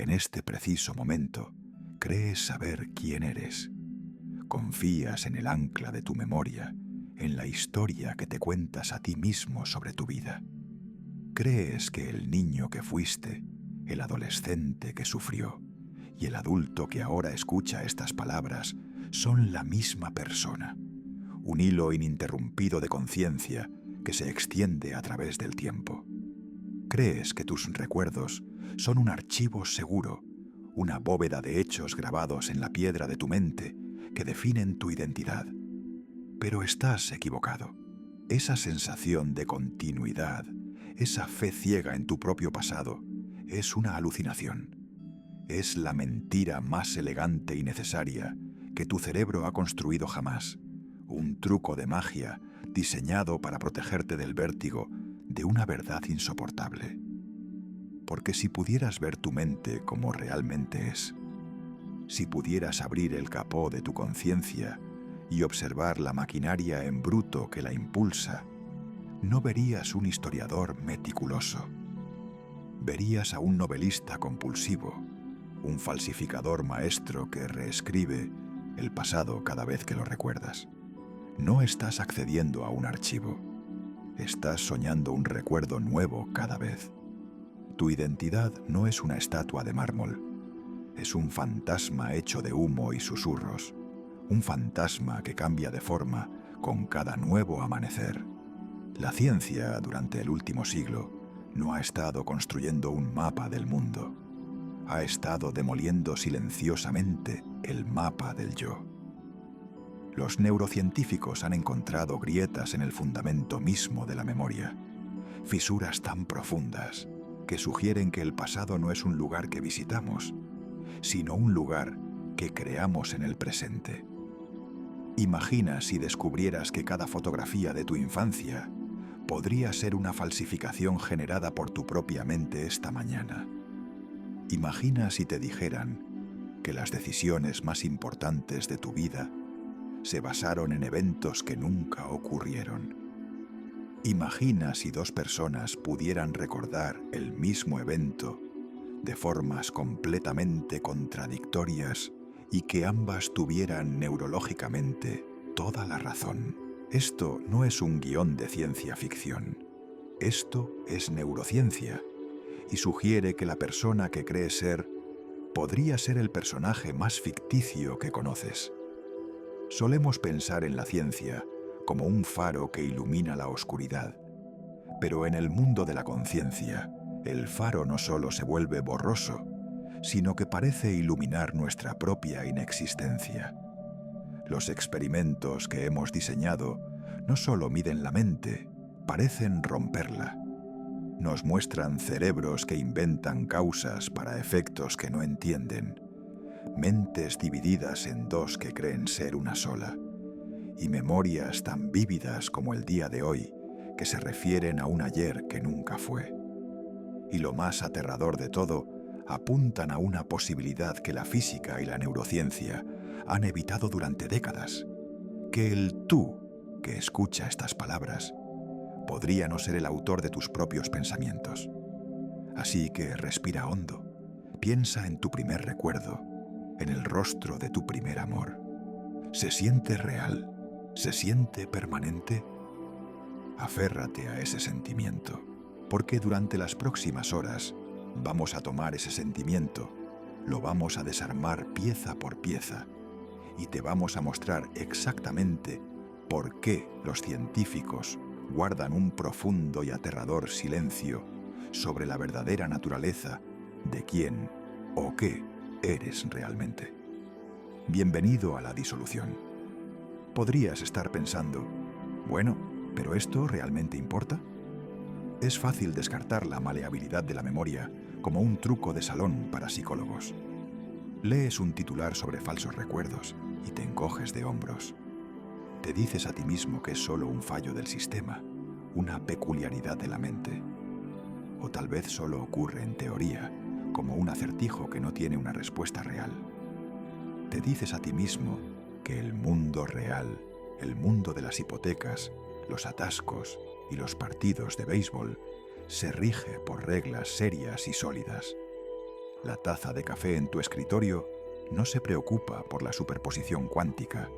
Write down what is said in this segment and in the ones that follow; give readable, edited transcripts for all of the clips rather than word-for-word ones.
En este preciso momento, crees saber quién eres. Confías en el ancla de tu memoria, en la historia que te cuentas a ti mismo sobre tu vida. Crees que el niño que fuiste, el adolescente que sufrió y el adulto que ahora escucha estas palabras son la misma persona, un hilo ininterrumpido de conciencia que se extiende a través del tiempo. Crees que tus recuerdos son un archivo seguro, una bóveda de hechos grabados en la piedra de tu mente que definen tu identidad. Pero estás equivocado. Esa sensación de continuidad, esa fe ciega en tu propio pasado, es una alucinación. Es la mentira más elegante y necesaria que tu cerebro ha construido jamás. Un truco de magia diseñado para protegerte del vértigo de una verdad insoportable. Porque si pudieras ver tu mente como realmente es, si pudieras abrir el capó de tu conciencia y observar la maquinaria en bruto que la impulsa, no verías un historiador meticuloso. Verías a un novelista compulsivo, un falsificador maestro que reescribe el pasado cada vez que lo recuerdas. No estás accediendo a un archivo. Estás soñando un recuerdo nuevo cada vez. Tu identidad no es una estatua de mármol. Es un fantasma hecho de humo y susurros. Un fantasma que cambia de forma con cada nuevo amanecer. La ciencia, durante el último siglo, no ha estado construyendo un mapa del mundo. Ha estado demoliendo silenciosamente el mapa del yo. Los neurocientíficos han encontrado grietas en el fundamento mismo de la memoria, fisuras tan profundas que sugieren que el pasado no es un lugar que visitamos, sino un lugar que creamos en el presente. Imagina si descubrieras que cada fotografía de tu infancia podría ser una falsificación generada por tu propia mente esta mañana. Imagina si te dijeran que las decisiones más importantes de tu vida se basaron en eventos que nunca ocurrieron. Imagina si dos personas pudieran recordar el mismo evento de formas completamente contradictorias y que ambas tuvieran neurológicamente toda la razón. Esto no es un guión de ciencia ficción. Esto es neurociencia y sugiere que la persona que crees ser podría ser el personaje más ficticio que conoces. Solemos pensar en la ciencia como un faro que ilumina la oscuridad, pero en el mundo de la conciencia, el faro no solo se vuelve borroso, sino que parece iluminar nuestra propia inexistencia. Los experimentos que hemos diseñado no solo miden la mente, parecen romperla. Nos muestran cerebros que inventan causas para efectos que no entienden, mentes divididas en dos que creen ser una sola, y memorias tan vívidas como el día de hoy que se refieren a un ayer que nunca fue. Y lo más aterrador de todo, apuntan a una posibilidad que la física y la neurociencia han evitado durante décadas, que el tú que escucha estas palabras podría no ser el autor de tus propios pensamientos. Así que respira hondo, piensa en tu primer recuerdo, en el rostro de tu primer amor. ¿Se siente real? ¿Se siente permanente? Aférrate a ese sentimiento, porque durante las próximas horas vamos a tomar ese sentimiento, lo vamos a desarmar pieza por pieza y te vamos a mostrar exactamente por qué los científicos guardan un profundo y aterrador silencio sobre la verdadera naturaleza de quién o qué eres realmente. Bienvenido a la disolución. Podrías estar pensando, bueno, ¿pero esto realmente importa? Es fácil descartar la maleabilidad de la memoria como un truco de salón para psicólogos. Lees un titular sobre falsos recuerdos y te encoges de hombros. Te dices a ti mismo que es solo un fallo del sistema, una peculiaridad de la mente. O tal vez solo ocurre en teoría, como un acertijo que no tiene una respuesta real. Te dices a ti mismo que el mundo real, el mundo de las hipotecas, los atascos y los partidos de béisbol, se rige por reglas serias y sólidas. La taza de café en tu escritorio no se preocupa por la superposición cuántica,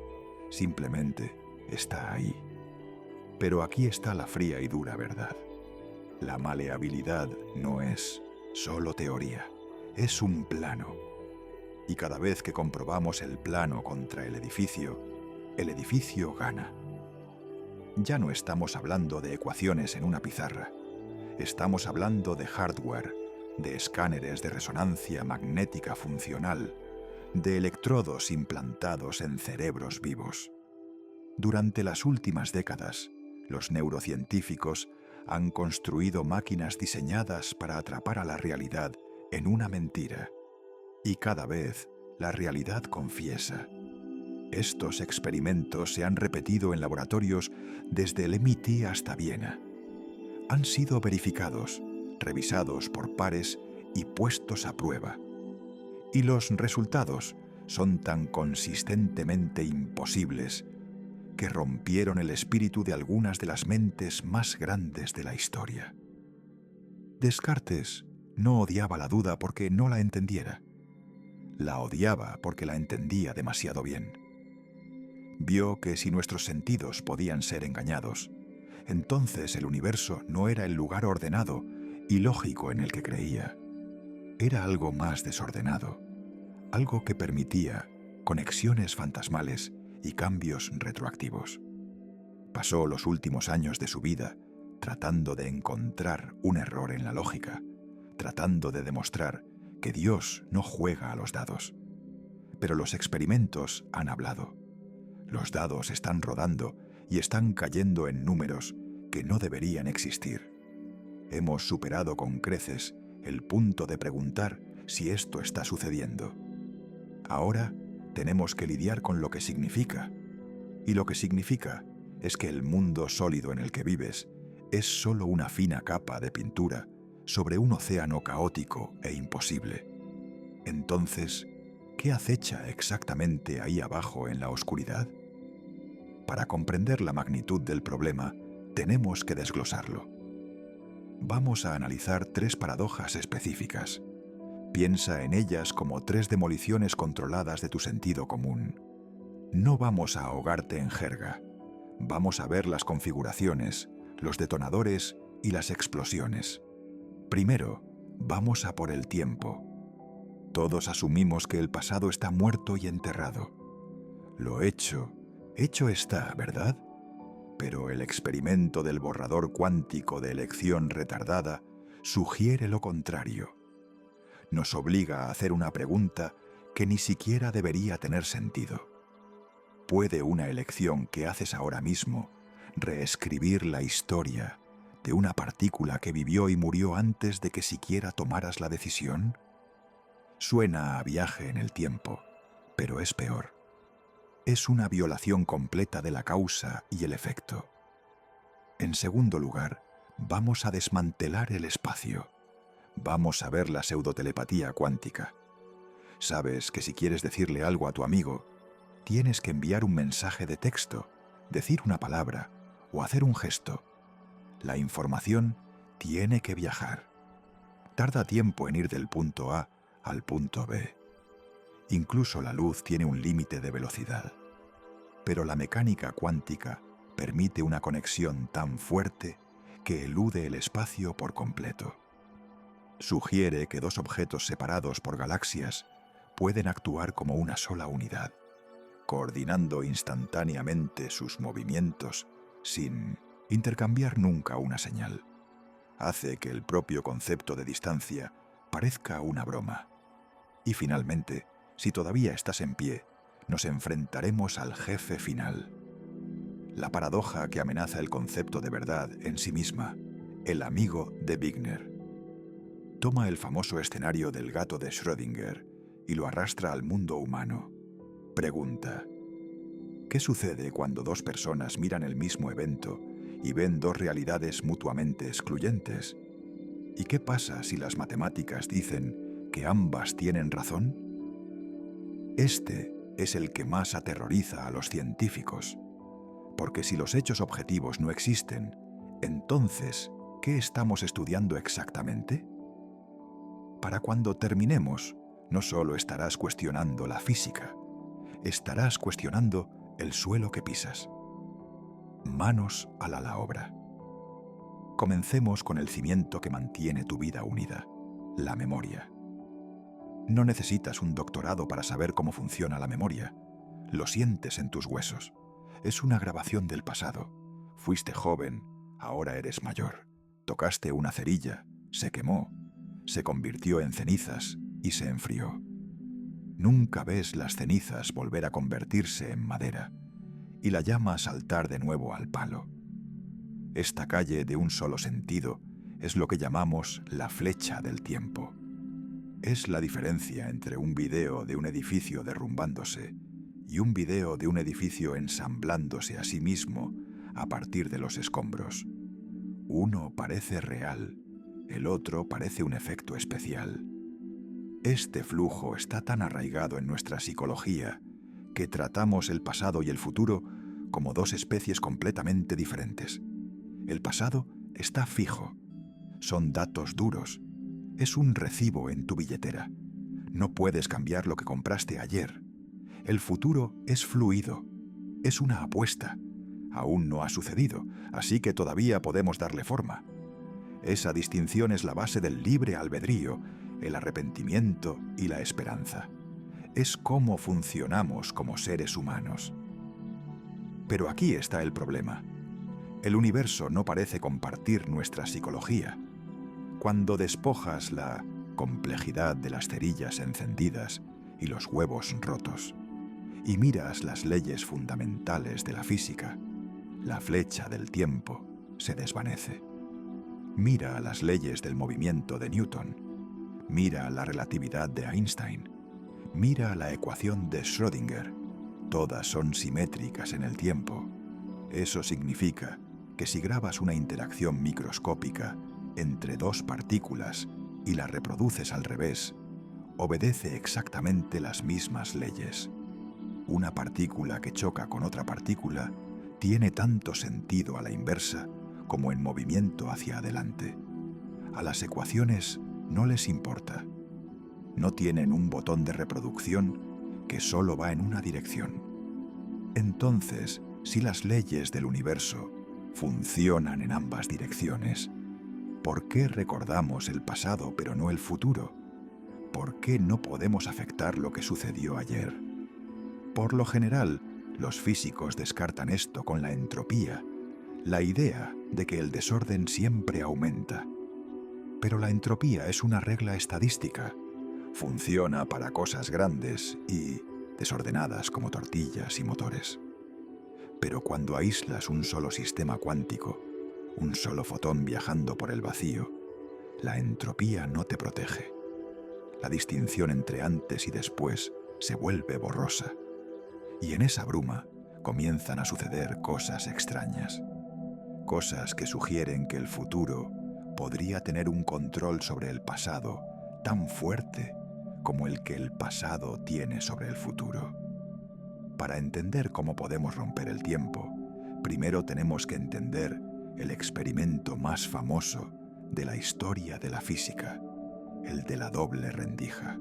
simplemente está ahí. Pero aquí está la fría y dura verdad. La maleabilidad no es solo teoría, es un plano. Y cada vez que comprobamos el plano contra el edificio gana. Ya no estamos hablando de ecuaciones en una pizarra. Estamos hablando de hardware, de escáneres de resonancia magnética funcional, de electrodos implantados en cerebros vivos. Durante las últimas décadas, los neurocientíficos han construido máquinas diseñadas para atrapar a la realidad en una mentira. Y cada vez la realidad confiesa. Estos experimentos se han repetido en laboratorios desde el MIT hasta Viena. Han sido verificados, revisados por pares y puestos a prueba. Y los resultados son tan consistentemente imposibles que rompieron el espíritu de algunas de las mentes más grandes de la historia. Descartes no odiaba la duda porque no la entendiera. La odiaba porque la entendía demasiado bien. Vio que si nuestros sentidos podían ser engañados, entonces el universo no era el lugar ordenado y lógico en el que creía. Era algo más desordenado, algo que permitía conexiones fantasmales y cambios retroactivos. Pasó los últimos años de su vida tratando de encontrar un error en la lógica, tratando de demostrar que Dios no juega a los dados. Pero los experimentos han hablado. Los dados están rodando y están cayendo en números que no deberían existir. Hemos superado con creces el punto de preguntar si esto está sucediendo. Ahora tenemos que lidiar con lo que significa. Y lo que significa es que el mundo sólido en el que vives es solo una fina capa de pintura sobre un océano caótico e imposible. Entonces, ¿qué acecha exactamente ahí abajo en la oscuridad? Para comprender la magnitud del problema, tenemos que desglosarlo. Vamos a analizar 3 paradojas específicas. Piensa en ellas como 3 demoliciones controladas de tu sentido común. No vamos a ahogarte en jerga. Vamos a ver las configuraciones, los detonadores y las explosiones. Primero, vamos a por el tiempo. Todos asumimos que el pasado está muerto y enterrado. Lo hecho está, ¿verdad? Pero el experimento del borrador cuántico de elección retardada sugiere lo contrario. Nos obliga a hacer una pregunta que ni siquiera debería tener sentido. ¿Puede una elección que haces ahora mismo reescribir la historia de una partícula que vivió y murió antes de que siquiera tomaras la decisión? Suena a viaje en el tiempo, pero es peor. Es una violación completa de la causa y el efecto. En segundo lugar, vamos a desmantelar el espacio. Vamos a ver la pseudotelepatía cuántica. Sabes que si quieres decirle algo a tu amigo, tienes que enviar un mensaje de texto, decir una palabra o hacer un gesto. La información tiene que viajar. Tarda tiempo en ir del punto A al punto B. Incluso la luz tiene un límite de velocidad. Pero la mecánica cuántica permite una conexión tan fuerte que elude el espacio por completo. Sugiere que 2 objetos separados por galaxias pueden actuar como una sola unidad, coordinando instantáneamente sus movimientos sin intercambiar nunca una señal. Hace que el propio concepto de distancia parezca una broma. Y finalmente, si todavía estás en pie, nos enfrentaremos al jefe final. La paradoja que amenaza el concepto de verdad en sí misma, el amigo de Wigner. Toma el famoso escenario del gato de Schrödinger y lo arrastra al mundo humano. Pregunta: ¿qué sucede cuando 2 personas miran el mismo evento y ven 2 realidades mutuamente excluyentes? ¿Y qué pasa si las matemáticas dicen que ambas tienen razón? Este es el que más aterroriza a los científicos, porque si los hechos objetivos no existen, entonces, ¿qué estamos estudiando exactamente? Para cuando terminemos, no solo estarás cuestionando la física, estarás cuestionando el suelo que pisas. Manos a la obra. Comencemos con el cimiento que mantiene tu vida unida, la memoria. No necesitas un doctorado para saber cómo funciona la memoria. Lo sientes en tus huesos. Es una grabación del pasado. Fuiste joven, ahora eres mayor. Tocaste una cerilla, se quemó, se convirtió en cenizas y se enfrió. Nunca ves las cenizas volver a convertirse en madera y la llama saltar de nuevo al palo. Esta calle de un solo sentido es lo que llamamos la flecha del tiempo. Es la diferencia entre un video de un edificio derrumbándose y un video de un edificio ensamblándose a sí mismo a partir de los escombros. Uno parece real, el otro parece un efecto especial. Este flujo está tan arraigado en nuestra psicología que tratamos el pasado y el futuro como dos especies completamente diferentes. El pasado está fijo, son datos duros, es un recibo en tu billetera. No puedes cambiar lo que compraste ayer. El futuro es fluido, es una apuesta. Aún no ha sucedido, así que todavía podemos darle forma. Esa distinción es la base del libre albedrío, el arrepentimiento y la esperanza. Es cómo funcionamos como seres humanos. Pero aquí está el problema. El universo no parece compartir nuestra psicología. Cuando despojas la complejidad de las cerillas encendidas y los huevos rotos, y miras las leyes fundamentales de la física, la flecha del tiempo se desvanece. Mira las leyes del movimiento de Newton, mira la relatividad de Einstein, mira la ecuación de Schrödinger. Todas son simétricas en el tiempo. Eso significa que si grabas una interacción microscópica entre dos partículas y la reproduces al revés, obedece exactamente las mismas leyes. Una partícula que choca con otra partícula tiene tanto sentido a la inversa como en movimiento hacia adelante. A las ecuaciones no les importa. No tienen un botón de reproducción que solo va en una dirección. Entonces, si las leyes del universo funcionan en ambas direcciones, ¿por qué recordamos el pasado pero no el futuro? ¿Por qué no podemos afectar lo que sucedió ayer? Por lo general, los físicos descartan esto con la entropía, la idea de que el desorden siempre aumenta. Pero la entropía es una regla estadística. Funciona para cosas grandes y desordenadas como tortillas y motores. Pero cuando aíslas un solo sistema cuántico, un solo fotón viajando por el vacío, la entropía no te protege. La distinción entre antes y después se vuelve borrosa. Y en esa bruma comienzan a suceder cosas extrañas. Cosas que sugieren que el futuro podría tener un control sobre el pasado tan fuerte como el que el pasado tiene sobre el futuro. Para entender cómo podemos romper el tiempo, primero tenemos que entender el experimento más famoso de la historia de la física, el de la doble rendija.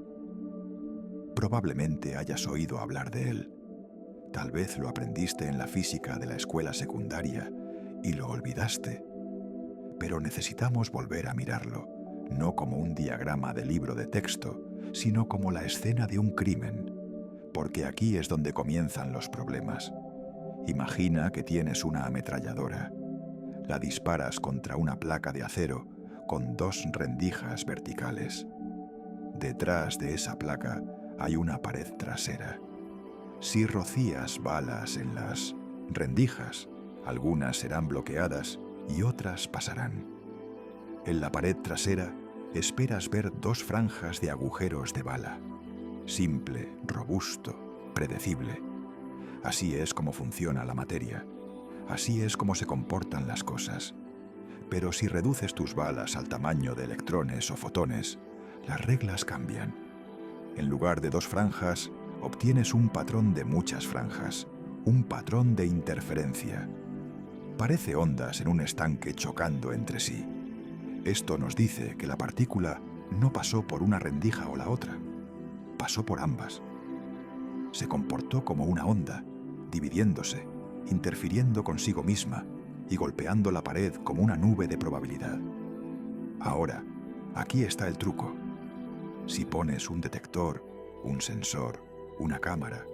Probablemente hayas oído hablar de él. Tal vez lo aprendiste en la física de la escuela secundaria y lo olvidaste. Pero necesitamos volver a mirarlo, no como un diagrama de libro de texto, sino como la escena de un crimen, porque aquí es donde comienzan los problemas. Imagina que tienes una ametralladora. La disparas contra una placa de acero con dos rendijas verticales. Detrás de esa placa hay una pared trasera. Si rocías balas en las rendijas, algunas serán bloqueadas y otras pasarán. En la pared trasera esperas ver dos franjas de agujeros de bala. Simple, robusto, predecible. Así es como funciona la materia. Así es como se comportan las cosas. Pero si reduces tus balas al tamaño de electrones o fotones, las reglas cambian. En lugar de dos franjas, obtienes un patrón de muchas franjas, un patrón de interferencia. Parece ondas en un estanque chocando entre sí. Esto nos dice que la partícula no pasó por una rendija o la otra, pasó por ambas. Se comportó como una onda, dividiéndose, interfiriendo consigo misma y golpeando la pared como una nube de probabilidad. Ahora, aquí está el truco. Si pones un detector, un sensor, una cámara,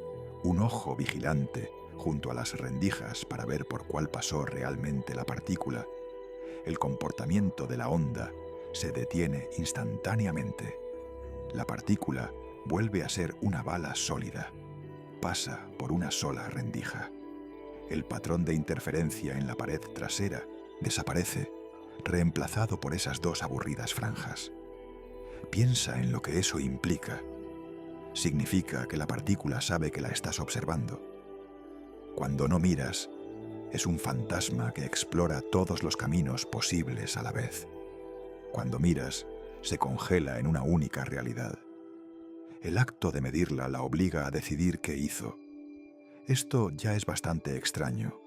un ojo vigilante junto a las rendijas para ver por cuál pasó realmente la partícula, el comportamiento de la onda se detiene instantáneamente. La partícula vuelve a ser una bala sólida. Pasa por una sola rendija. El patrón de interferencia en la pared trasera desaparece, reemplazado por esas dos aburridas franjas. Piensa en lo que eso implica. Significa que la partícula sabe que la estás observando. Cuando no miras, es un fantasma que explora todos los caminos posibles a la vez. Cuando miras, se congela en una única realidad. El acto de medirla la obliga a decidir qué hizo. Esto ya es bastante extraño.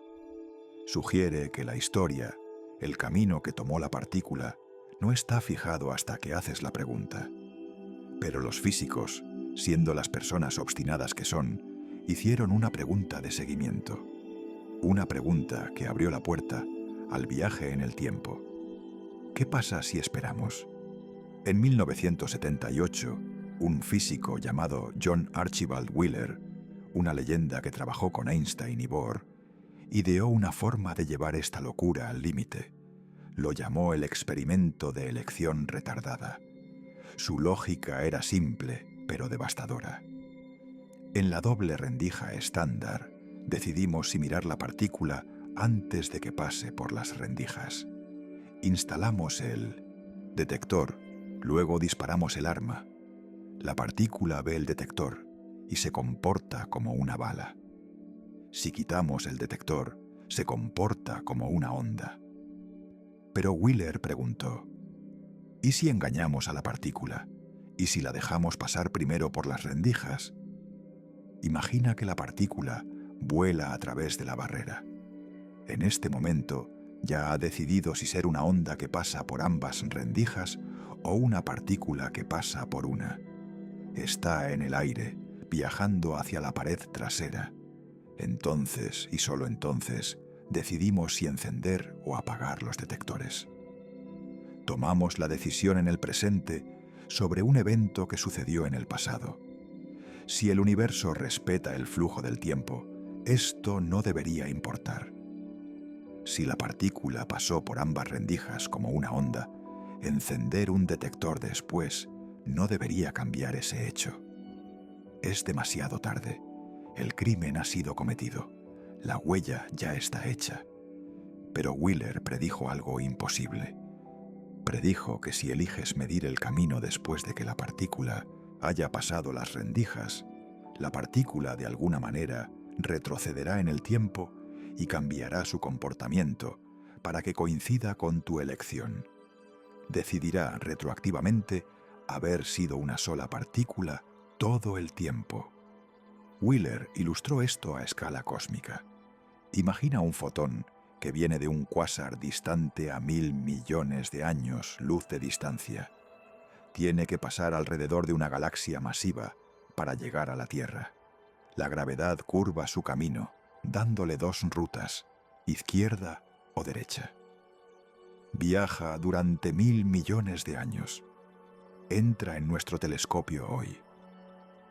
Sugiere que la historia, el camino que tomó la partícula, no está fijado hasta que haces la pregunta. Pero los físicos, siendo las personas obstinadas que son, hicieron una pregunta de seguimiento. Una pregunta que abrió la puerta al viaje en el tiempo. ¿Qué pasa si esperamos? En 1978, un físico llamado John Archibald Wheeler, una leyenda que trabajó con Einstein y Bohr, ideó una forma de llevar esta locura al límite. Lo llamó el experimento de elección retardada. Su lógica era simple, pero devastadora. En la doble rendija estándar, decidimos si mirar la partícula antes de que pase por las rendijas. Instalamos el detector, luego disparamos el arma. La partícula ve el detector y se comporta como una bala. Si quitamos el detector, se comporta como una onda. Pero Wheeler preguntó, ¿y si engañamos a la partícula? ¿Y si la dejamos pasar primero por las rendijas? Imagina que la partícula vuela a través de la barrera. En este momento, ya ha decidido si ser una onda que pasa por ambas rendijas o una partícula que pasa por una. Está en el aire, viajando hacia la pared trasera. Entonces, y solo entonces, decidimos si encender o apagar los detectores. Tomamos la decisión en el presente sobre un evento que sucedió en el pasado. Si el universo respeta el flujo del tiempo, esto no debería importar. Si la partícula pasó por ambas rendijas como una onda, encender un detector después no debería cambiar ese hecho. Es demasiado tarde. El crimen ha sido cometido. La huella ya está hecha. Pero Wheeler predijo algo imposible. Predijo que si eliges medir el camino después de que la partícula haya pasado las rendijas, la partícula de alguna manera retrocederá en el tiempo y cambiará su comportamiento para que coincida con tu elección. Decidirá retroactivamente haber sido una sola partícula todo el tiempo. Wheeler ilustró esto a escala cósmica. Imagina un fotón que viene de un cuásar distante a 1.000 millones de años luz de distancia. Tiene que pasar alrededor de una galaxia masiva para llegar a la Tierra. La gravedad curva su camino, dándole dos rutas, izquierda o derecha. Viaja durante 1.000 millones de años. Entra en nuestro telescopio hoy.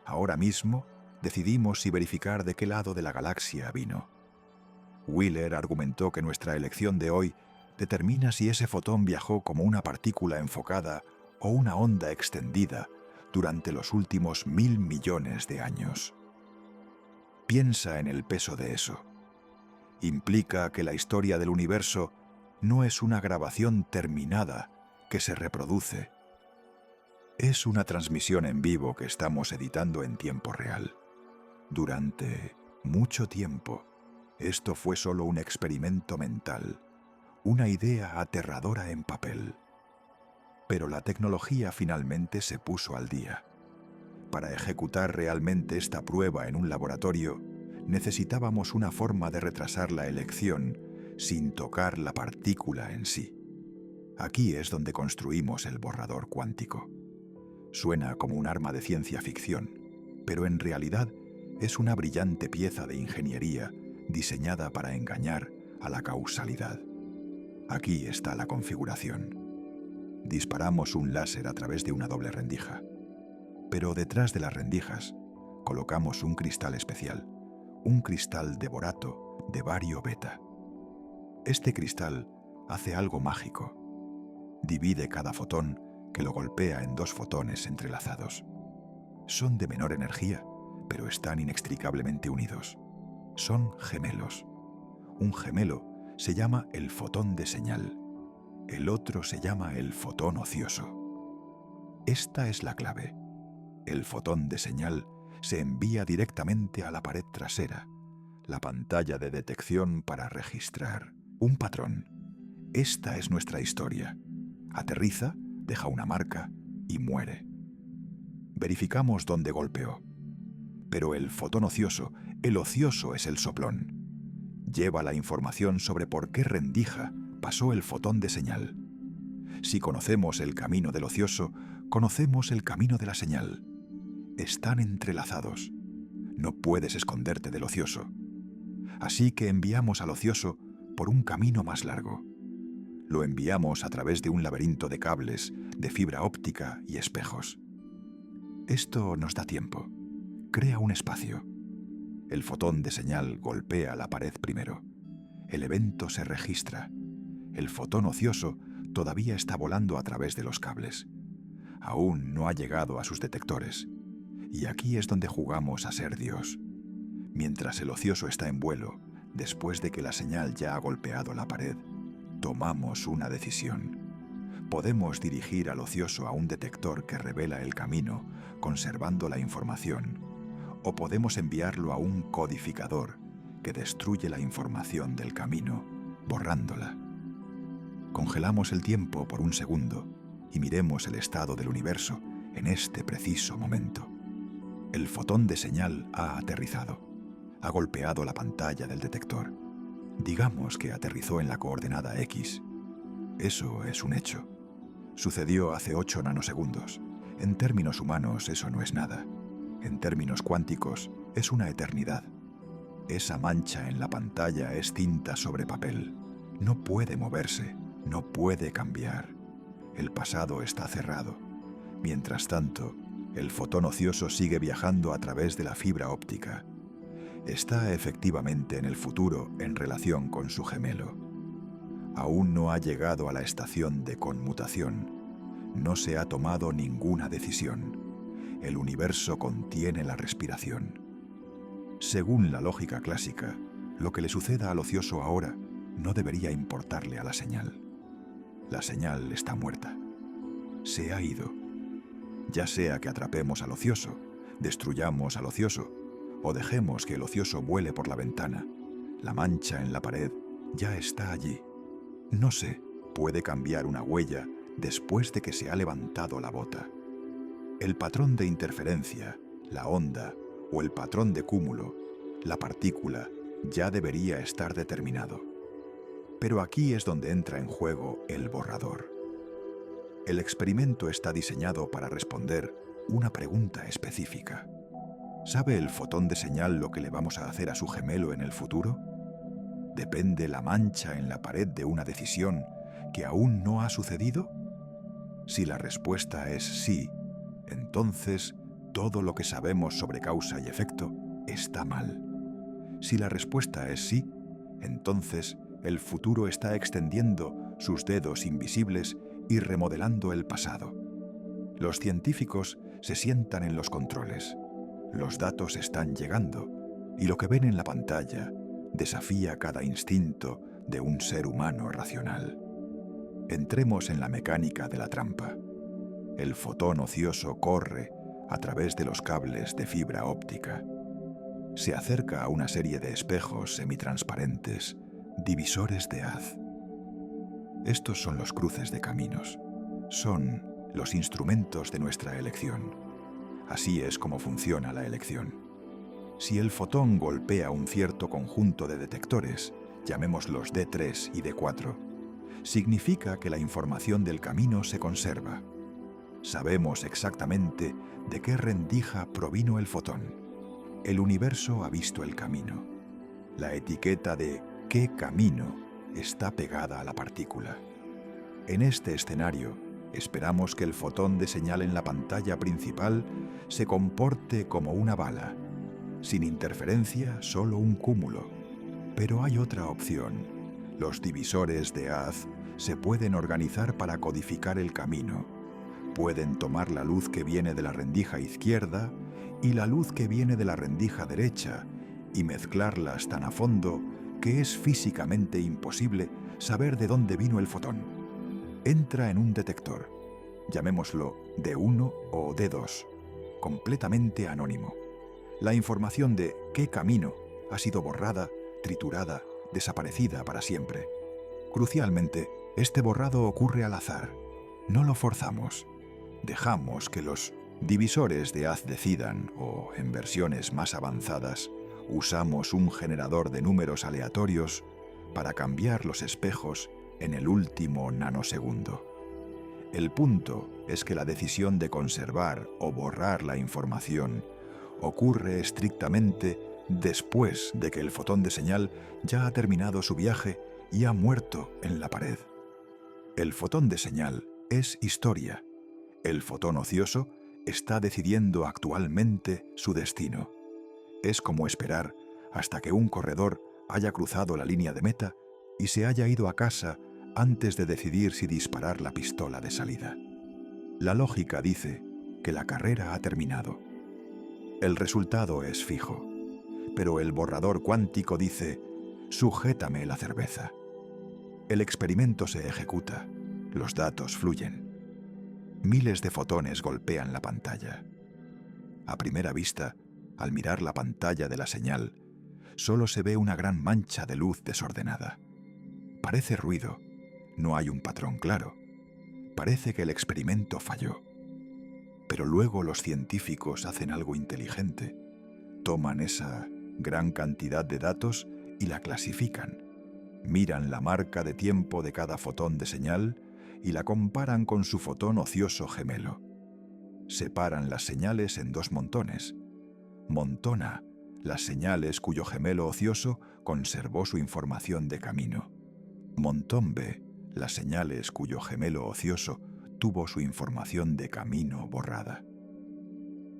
Ahora mismo decidimos si verificar de qué lado de la galaxia vino. Wheeler argumentó que nuestra elección de hoy determina si ese fotón viajó como una partícula enfocada o una onda extendida durante los últimos 1.000 millones de años. Piensa en el peso de eso. Implica que la historia del universo no es una grabación terminada que se reproduce. Es una transmisión en vivo que estamos editando en tiempo real. Durante mucho tiempo, esto fue solo un experimento mental, una idea aterradora en papel. Pero la tecnología finalmente se puso al día. Para ejecutar realmente esta prueba en un laboratorio, necesitábamos una forma de retrasar la elección sin tocar la partícula en sí. Aquí es donde construimos el borrador cuántico. Suena como un arma de ciencia ficción, pero en realidad es una brillante pieza de ingeniería diseñada para engañar a la causalidad. Aquí está la configuración. Disparamos un láser a través de una doble rendija, pero detrás de las rendijas colocamos un cristal especial, un cristal de borato de bario beta. Este cristal hace algo mágico. Divide cada fotón que lo golpea en dos fotones entrelazados. Son de menor energía, pero están inextricablemente unidos. Son gemelos. Un gemelo se llama el fotón de señal. El otro se llama el fotón ocioso. Esta es la clave. El fotón de señal se envía directamente a la pared trasera, la pantalla de detección para registrar un patrón. Esta es nuestra historia. Aterriza, deja una marca y muere. Verificamos dónde golpeó. Pero el fotón ocioso, el ocioso es el soplón. Lleva la información sobre por qué rendija pasó el fotón de señal. Si conocemos el camino del ocioso, conocemos el camino de la señal. Están entrelazados. No puedes esconderte del ocioso. Así que enviamos al ocioso por un camino más largo. Lo enviamos a través de un laberinto de cables, de fibra óptica y espejos. Esto nos da tiempo. Crea un espacio. El fotón de señal golpea la pared primero. El evento se registra. El fotón ocioso todavía está volando a través de los cables. Aún no ha llegado a sus detectores. Y aquí es donde jugamos a ser Dios. Mientras el ocioso está en vuelo, después de que la señal ya ha golpeado la pared, tomamos una decisión. Podemos dirigir al ocioso a un detector que revela el camino, conservando la información, o podemos enviarlo a un codificador que destruye la información del camino, borrándola. Congelamos el tiempo por un segundo y miremos el estado del universo en este preciso momento. El fotón de señal ha aterrizado. Ha golpeado la pantalla del detector. Digamos que aterrizó en la coordenada X. Eso es un hecho. Sucedió hace 8 nanosegundos. En términos humanos eso no es nada. En términos cuánticos es una eternidad. Esa mancha en la pantalla es tinta sobre papel. No puede moverse, no puede cambiar. El pasado está cerrado. Mientras tanto, el fotón ocioso sigue viajando a través de la fibra óptica. Está efectivamente en el futuro en relación con su gemelo. Aún no ha llegado a la estación de conmutación. No se ha tomado ninguna decisión. El universo contiene la respiración. Según la lógica clásica, lo que le suceda al ocioso ahora no debería importarle a la señal. La señal está muerta. Se ha ido. Ya sea que atrapemos al ocioso, destruyamos al ocioso, o dejemos que el ocioso vuele por la ventana, la mancha en la pared ya está allí. No sé, puede cambiar una huella después de que se ha levantado la bota. El patrón de interferencia, la onda o el patrón de cúmulo, la partícula, ya debería estar determinado. Pero aquí es donde entra en juego el borrador. El experimento está diseñado para responder una pregunta específica. ¿Sabe el fotón de señal lo que le vamos a hacer a su gemelo en el futuro? ¿Depende la mancha en la pared de una decisión que aún no ha sucedido? Si la respuesta es sí, entonces todo lo que sabemos sobre causa y efecto está mal. Si la respuesta es sí, entonces el futuro está extendiendo sus dedos invisibles y remodelando el pasado. Los científicos se sientan en los controles. Los datos están llegando y lo que ven en la pantalla desafía cada instinto de un ser humano racional. Entremos en la mecánica de la trampa. El fotón ocioso corre a través de los cables de fibra óptica. Se acerca a una serie de espejos semitransparentes, divisores de haz. Estos son los cruces de caminos. Son los instrumentos de nuestra elección. Así es como funciona la elección. Si el fotón golpea un cierto conjunto de detectores, llamémoslos D3 y D4, significa que la información del camino se conserva. Sabemos exactamente de qué rendija provino el fotón. El universo ha visto el camino. La etiqueta de «qué camino» está pegada a la partícula. En este escenario, esperamos que el fotón de señal en la pantalla principal se comporte como una bala. Sin interferencia, solo un cúmulo. Pero hay otra opción. Los divisores de haz se pueden organizar para codificar el camino. Pueden tomar la luz que viene de la rendija izquierda y la luz que viene de la rendija derecha y mezclarlas tan a fondo que es físicamente imposible saber de dónde vino el fotón. Entra en un detector, llamémoslo D1 o D2, completamente anónimo. La información de qué camino ha sido borrada, triturada, desaparecida para siempre. Crucialmente, este borrado ocurre al azar. No lo forzamos. Dejamos que los divisores de haz decidan, o en versiones más avanzadas, usamos un generador de números aleatorios para cambiar los espejos en el último nanosegundo. El punto es que la decisión de conservar o borrar la información ocurre estrictamente después de que el fotón de señal ya ha terminado su viaje y ha muerto en la pared. El fotón de señal es historia. El fotón ocioso está decidiendo actualmente su destino. Es como esperar hasta que un corredor haya cruzado la línea de meta y se haya ido a casa antes de decidir si disparar la pistola de salida. La lógica dice que la carrera ha terminado. El resultado es fijo, pero el borrador cuántico dice: sujétame la cerveza. El experimento se ejecuta, los datos fluyen. Miles de fotones golpean la pantalla. A primera vista, al mirar la pantalla de la señal, solo se ve una gran mancha de luz desordenada. Parece ruido, no hay un patrón claro. Parece que el experimento falló. Pero luego los científicos hacen algo inteligente. Toman esa gran cantidad de datos y la clasifican. Miran la marca de tiempo de cada fotón de señal y la comparan con su fotón ocioso gemelo. Separan las señales en dos montones. Montón A, las señales cuyo gemelo ocioso conservó su información de camino. Montón B, las señales cuyo gemelo ocioso tuvo su información de camino borrada.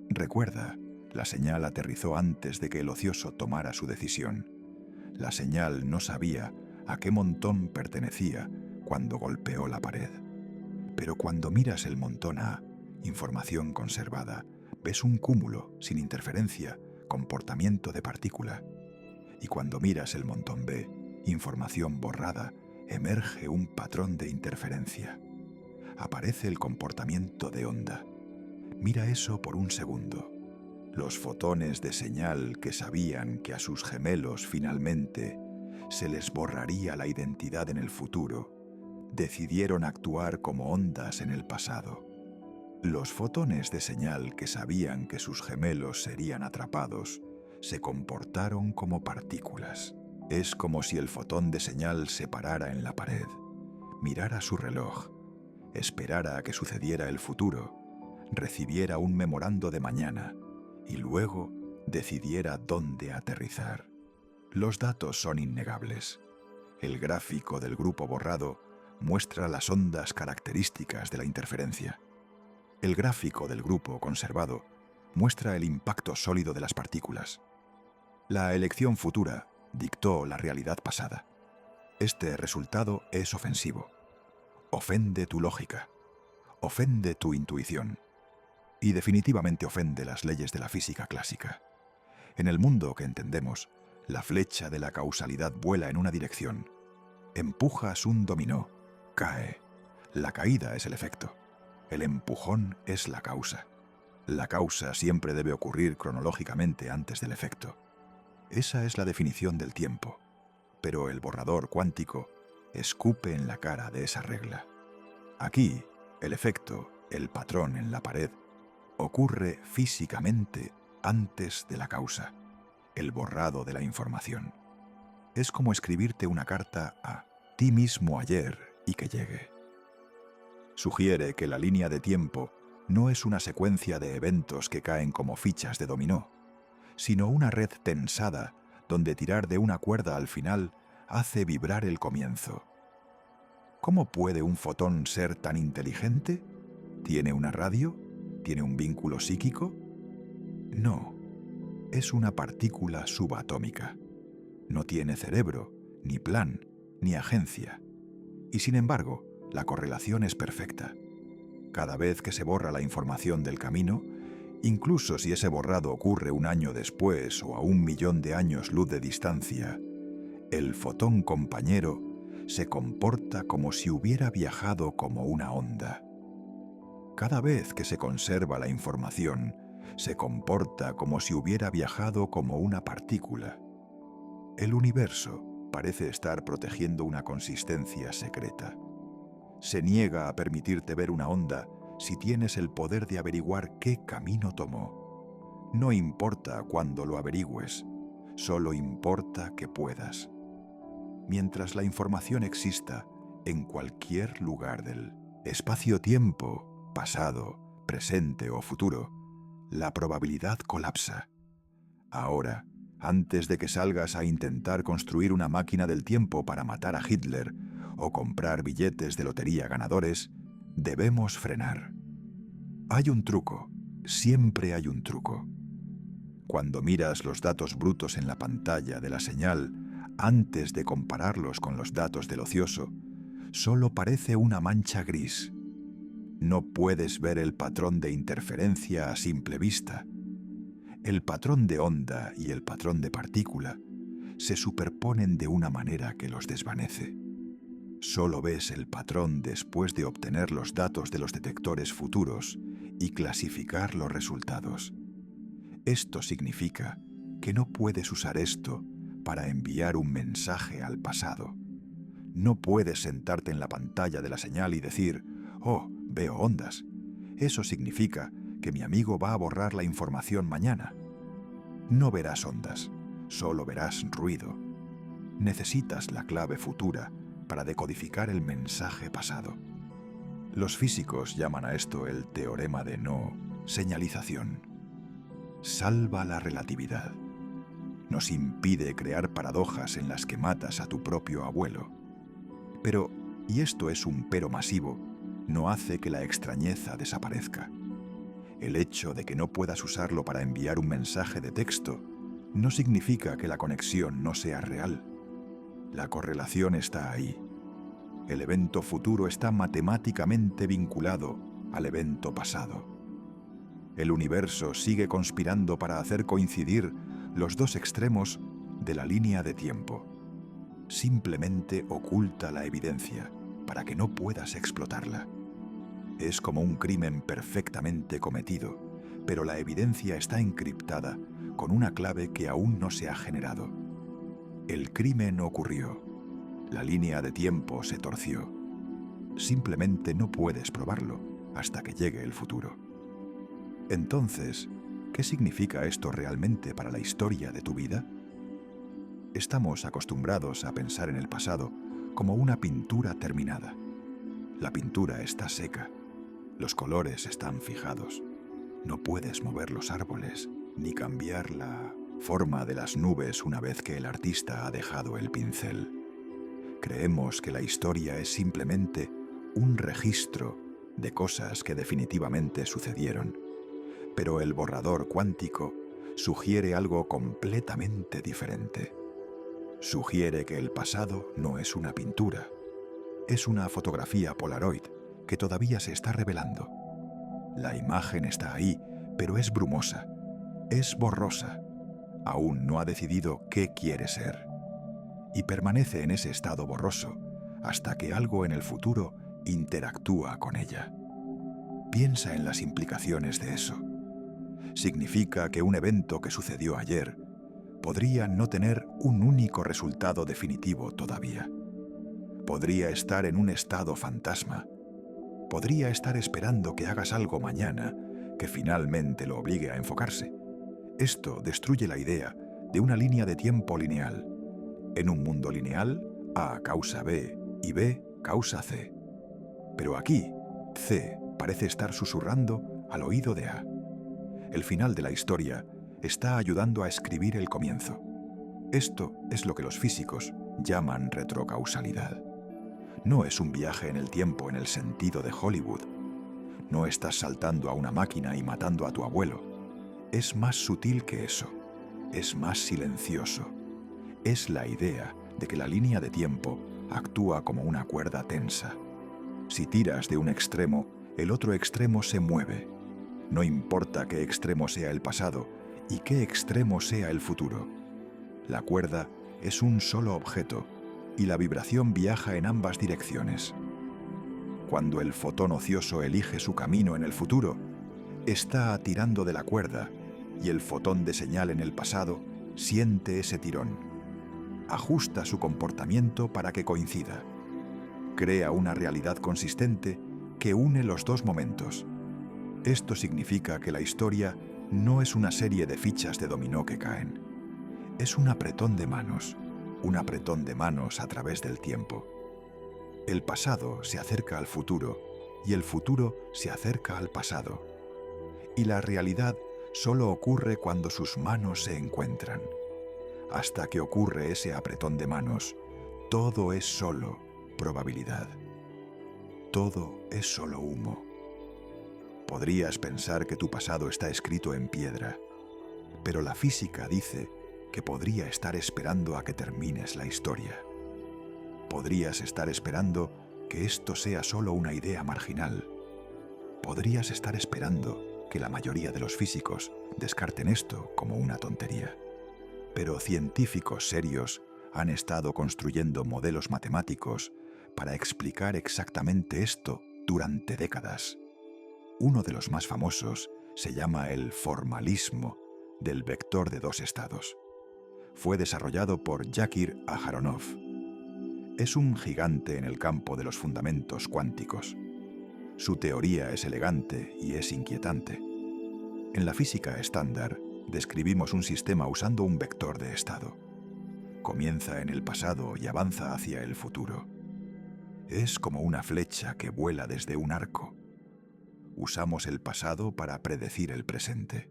Recuerda, la señal aterrizó antes de que el ocioso tomara su decisión. La señal no sabía a qué montón pertenecía cuando golpeó la pared. Pero cuando miras el montón A, información conservada, ves un cúmulo sin interferencia, comportamiento de partícula. Y cuando miras el montón B, información borrada, emerge un patrón de interferencia. Aparece el comportamiento de onda. Mira eso por un segundo. Los fotones de señal que sabían que a sus gemelos finalmente se les borraría la identidad en el futuro, decidieron actuar como ondas en el pasado. Los fotones de señal que sabían que sus gemelos serían atrapados se comportaron como partículas. Es como si el fotón de señal se parara en la pared, mirara su reloj, esperara a que sucediera el futuro, recibiera un memorando de mañana y luego decidiera dónde aterrizar. Los datos son innegables. El gráfico del grupo borrado muestra las ondas características de la interferencia. El gráfico del grupo conservado muestra el impacto sólido de las partículas. La elección futura dictó la realidad pasada. Este resultado es ofensivo. Ofende tu lógica, ofende tu intuición y definitivamente ofende las leyes de la física clásica. En el mundo que entendemos, la flecha de la causalidad vuela en una dirección. Empujas un dominó, cae. La caída es el efecto. El empujón es la causa. La causa siempre debe ocurrir cronológicamente antes del efecto. Esa es la definición del tiempo, pero el borrador cuántico escupe en la cara de esa regla. Aquí, el efecto, el patrón en la pared, ocurre físicamente antes de la causa, el borrado de la información. Es como escribirte una carta a ti mismo ayer y que llegue. Sugiere que la línea de tiempo no es una secuencia de eventos que caen como fichas de dominó, sino una red tensada donde tirar de una cuerda al final hace vibrar el comienzo. ¿Cómo puede un fotón ser tan inteligente? ¿Tiene una radio? ¿Tiene un vínculo psíquico? No, es una partícula subatómica. No tiene cerebro, ni plan, ni agencia. Y sin embargo, la correlación es perfecta. Cada vez que se borra la información del camino, incluso si ese borrado ocurre un año después o a 1.000.000 de años luz de distancia, el fotón compañero se comporta como si hubiera viajado como una onda. Cada vez que se conserva la información, se comporta como si hubiera viajado como una partícula. El universo parece estar protegiendo una consistencia secreta. Se niega a permitirte ver una onda si tienes el poder de averiguar qué camino tomó. No importa cuándo lo averigües, solo importa que puedas. Mientras la información exista en cualquier lugar del espacio-tiempo, pasado, presente o futuro, la probabilidad colapsa. Ahora, antes de que salgas a intentar construir una máquina del tiempo para matar a Hitler o comprar billetes de lotería ganadores, debemos frenar. Hay un truco, siempre hay un truco. Cuando miras los datos brutos en la pantalla de la señal, antes de compararlos con los datos del ocioso, solo parece una mancha gris. No puedes ver el patrón de interferencia a simple vista. El patrón de onda y el patrón de partícula se superponen de una manera que los desvanece. Solo ves el patrón después de obtener los datos de los detectores futuros y clasificar los resultados. Esto significa que no puedes usar esto para enviar un mensaje al pasado. No puedes sentarte en la pantalla de la señal y decir, «Oh, veo ondas». Eso significa que mi amigo va a borrar la información mañana. No verás ondas, solo verás ruido. Necesitas la clave futura para decodificar el mensaje pasado. Los físicos llaman a esto el teorema de no señalización. Salva la relatividad. Nos impide crear paradojas en las que matas a tu propio abuelo. Pero, y esto es un pero masivo, no hace que la extrañeza desaparezca. El hecho de que no puedas usarlo para enviar un mensaje de texto no significa que la conexión no sea real. La correlación está ahí. El evento futuro está matemáticamente vinculado al evento pasado. El universo sigue conspirando para hacer coincidir los dos extremos de la línea de tiempo. Simplemente oculta la evidencia para que no puedas explotarla. Es como un crimen perfectamente cometido, pero la evidencia está encriptada con una clave que aún no se ha generado. El crimen ocurrió. La línea de tiempo se torció. Simplemente no puedes probarlo hasta que llegue el futuro. Entonces, ¿qué significa esto realmente para la historia de tu vida? Estamos acostumbrados a pensar en el pasado como una pintura terminada. La pintura está seca. Los colores están fijados. No puedes mover los árboles ni cambiar la forma de las nubes una vez que el artista ha dejado el pincel. Creemos que la historia es simplemente un registro de cosas que definitivamente sucedieron, pero el borrador cuántico sugiere algo completamente diferente. Sugiere que el pasado no es una pintura, es una fotografía Polaroid que todavía se está revelando. La imagen está ahí, pero es brumosa, es borrosa. Aún no ha decidido qué quiere ser. Y permanece en ese estado borroso hasta que algo en el futuro interactúa con ella. Piensa en las implicaciones de eso. Significa que un evento que sucedió ayer podría no tener un único resultado definitivo todavía. Podría estar en un estado fantasma. Podría estar esperando que hagas algo mañana que finalmente lo obligue a enfocarse. Esto destruye la idea de una línea de tiempo lineal. En un mundo lineal, A causa B y B causa C. Pero aquí, C parece estar susurrando al oído de A. El final de la historia está ayudando a escribir el comienzo. Esto es lo que los físicos llaman retrocausalidad. No es un viaje en el tiempo en el sentido de Hollywood. No estás saltando a una máquina y matando a tu abuelo. Es más sutil que eso. Es más silencioso. Es la idea de que la línea de tiempo actúa como una cuerda tensa. Si tiras de un extremo, el otro extremo se mueve. No importa qué extremo sea el pasado y qué extremo sea el futuro. La cuerda es un solo objeto y la vibración viaja en ambas direcciones. Cuando el fotón ocioso elige su camino en el futuro, está tirando de la cuerda y el fotón de señal en el pasado siente ese tirón. Ajusta su comportamiento para que coincida. Crea una realidad consistente que une los dos momentos. Esto significa que la historia no es una serie de fichas de dominó que caen. Es un apretón de manos a través del tiempo. El pasado se acerca al futuro y el futuro se acerca al pasado. Y la realidad solo ocurre cuando sus manos se encuentran. Hasta que ocurre ese apretón de manos, todo es solo probabilidad. Todo es solo humo. Podrías pensar que tu pasado está escrito en piedra, pero la física dice que podría estar esperando a que termines la historia. Podrías estar esperando que esto sea solo una idea marginal. Podrías estar esperando que la mayoría de los físicos descarten esto como una tontería. Pero científicos serios han estado construyendo modelos matemáticos para explicar exactamente esto durante décadas. Uno de los más famosos se llama el formalismo del vector de dos estados. Fue desarrollado por Yakir Aharonov. Es un gigante en el campo de los fundamentos cuánticos. Su teoría es elegante y es inquietante. En la física estándar, describimos un sistema usando un vector de estado. Comienza en el pasado y avanza hacia el futuro. Es como una flecha que vuela desde un arco. Usamos el pasado para predecir el presente.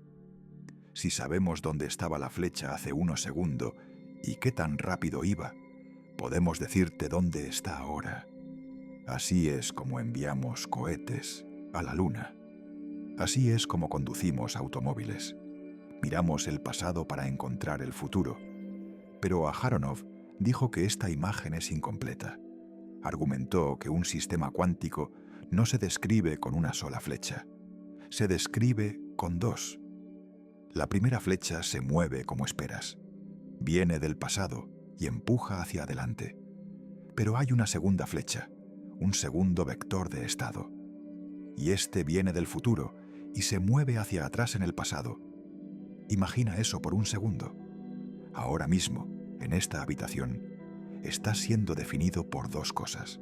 Si sabemos dónde estaba la flecha hace unos segundos y qué tan rápido iba, podemos decirte dónde está ahora. Así es como enviamos cohetes a la Luna. Así es como conducimos automóviles. Miramos el pasado para encontrar el futuro. Pero Aharonov dijo que esta imagen es incompleta. Argumentó que un sistema cuántico no se describe con una sola flecha. Se describe con dos. La primera flecha se mueve como esperas. Viene del pasado y empuja hacia adelante. Pero hay una segunda flecha, un segundo vector de estado. Y este viene del futuro y se mueve hacia atrás en el pasado. Imagina eso por un segundo. Ahora mismo, en esta habitación, estás siendo definido por dos cosas.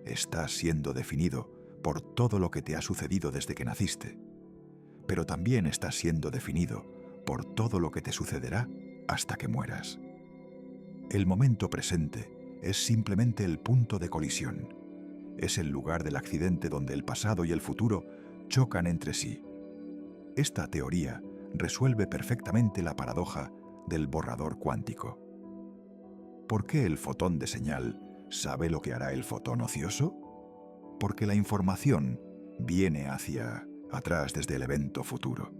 Estás siendo definido por todo lo que te ha sucedido desde que naciste, pero también estás siendo definido por todo lo que te sucederá hasta que mueras. El momento presente es simplemente el punto de colisión. Es el lugar del accidente donde el pasado y el futuro chocan entre sí. Esta teoría resuelve perfectamente la paradoja del borrador cuántico. ¿Por qué el fotón de señal sabe lo que hará el fotón ocioso? Porque la información viene hacia atrás desde el evento futuro.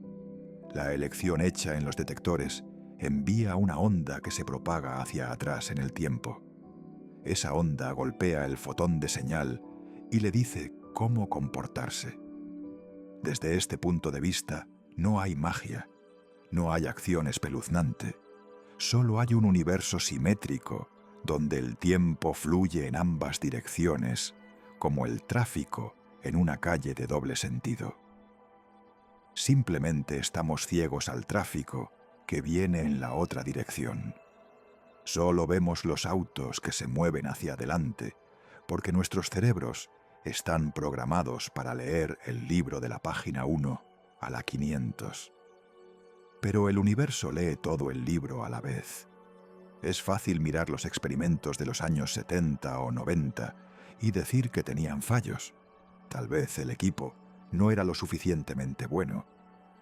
La elección hecha en los detectores envía una onda que se propaga hacia atrás en el tiempo. Esa onda golpea el fotón de señal y le dice cómo comportarse. Desde este punto de vista, no hay magia, no hay acción espeluznante, solo hay un universo simétrico donde el tiempo fluye en ambas direcciones, como el tráfico en una calle de doble sentido. Simplemente estamos ciegos al tráfico que viene en la otra dirección. Solo vemos los autos que se mueven hacia adelante, porque nuestros cerebros están programados para leer el libro de la página 1 a la 500. Pero el universo lee todo el libro a la vez. Es fácil mirar los experimentos de los años 70 o 90 y decir que tenían fallos. Tal vez el equipo no era lo suficientemente bueno.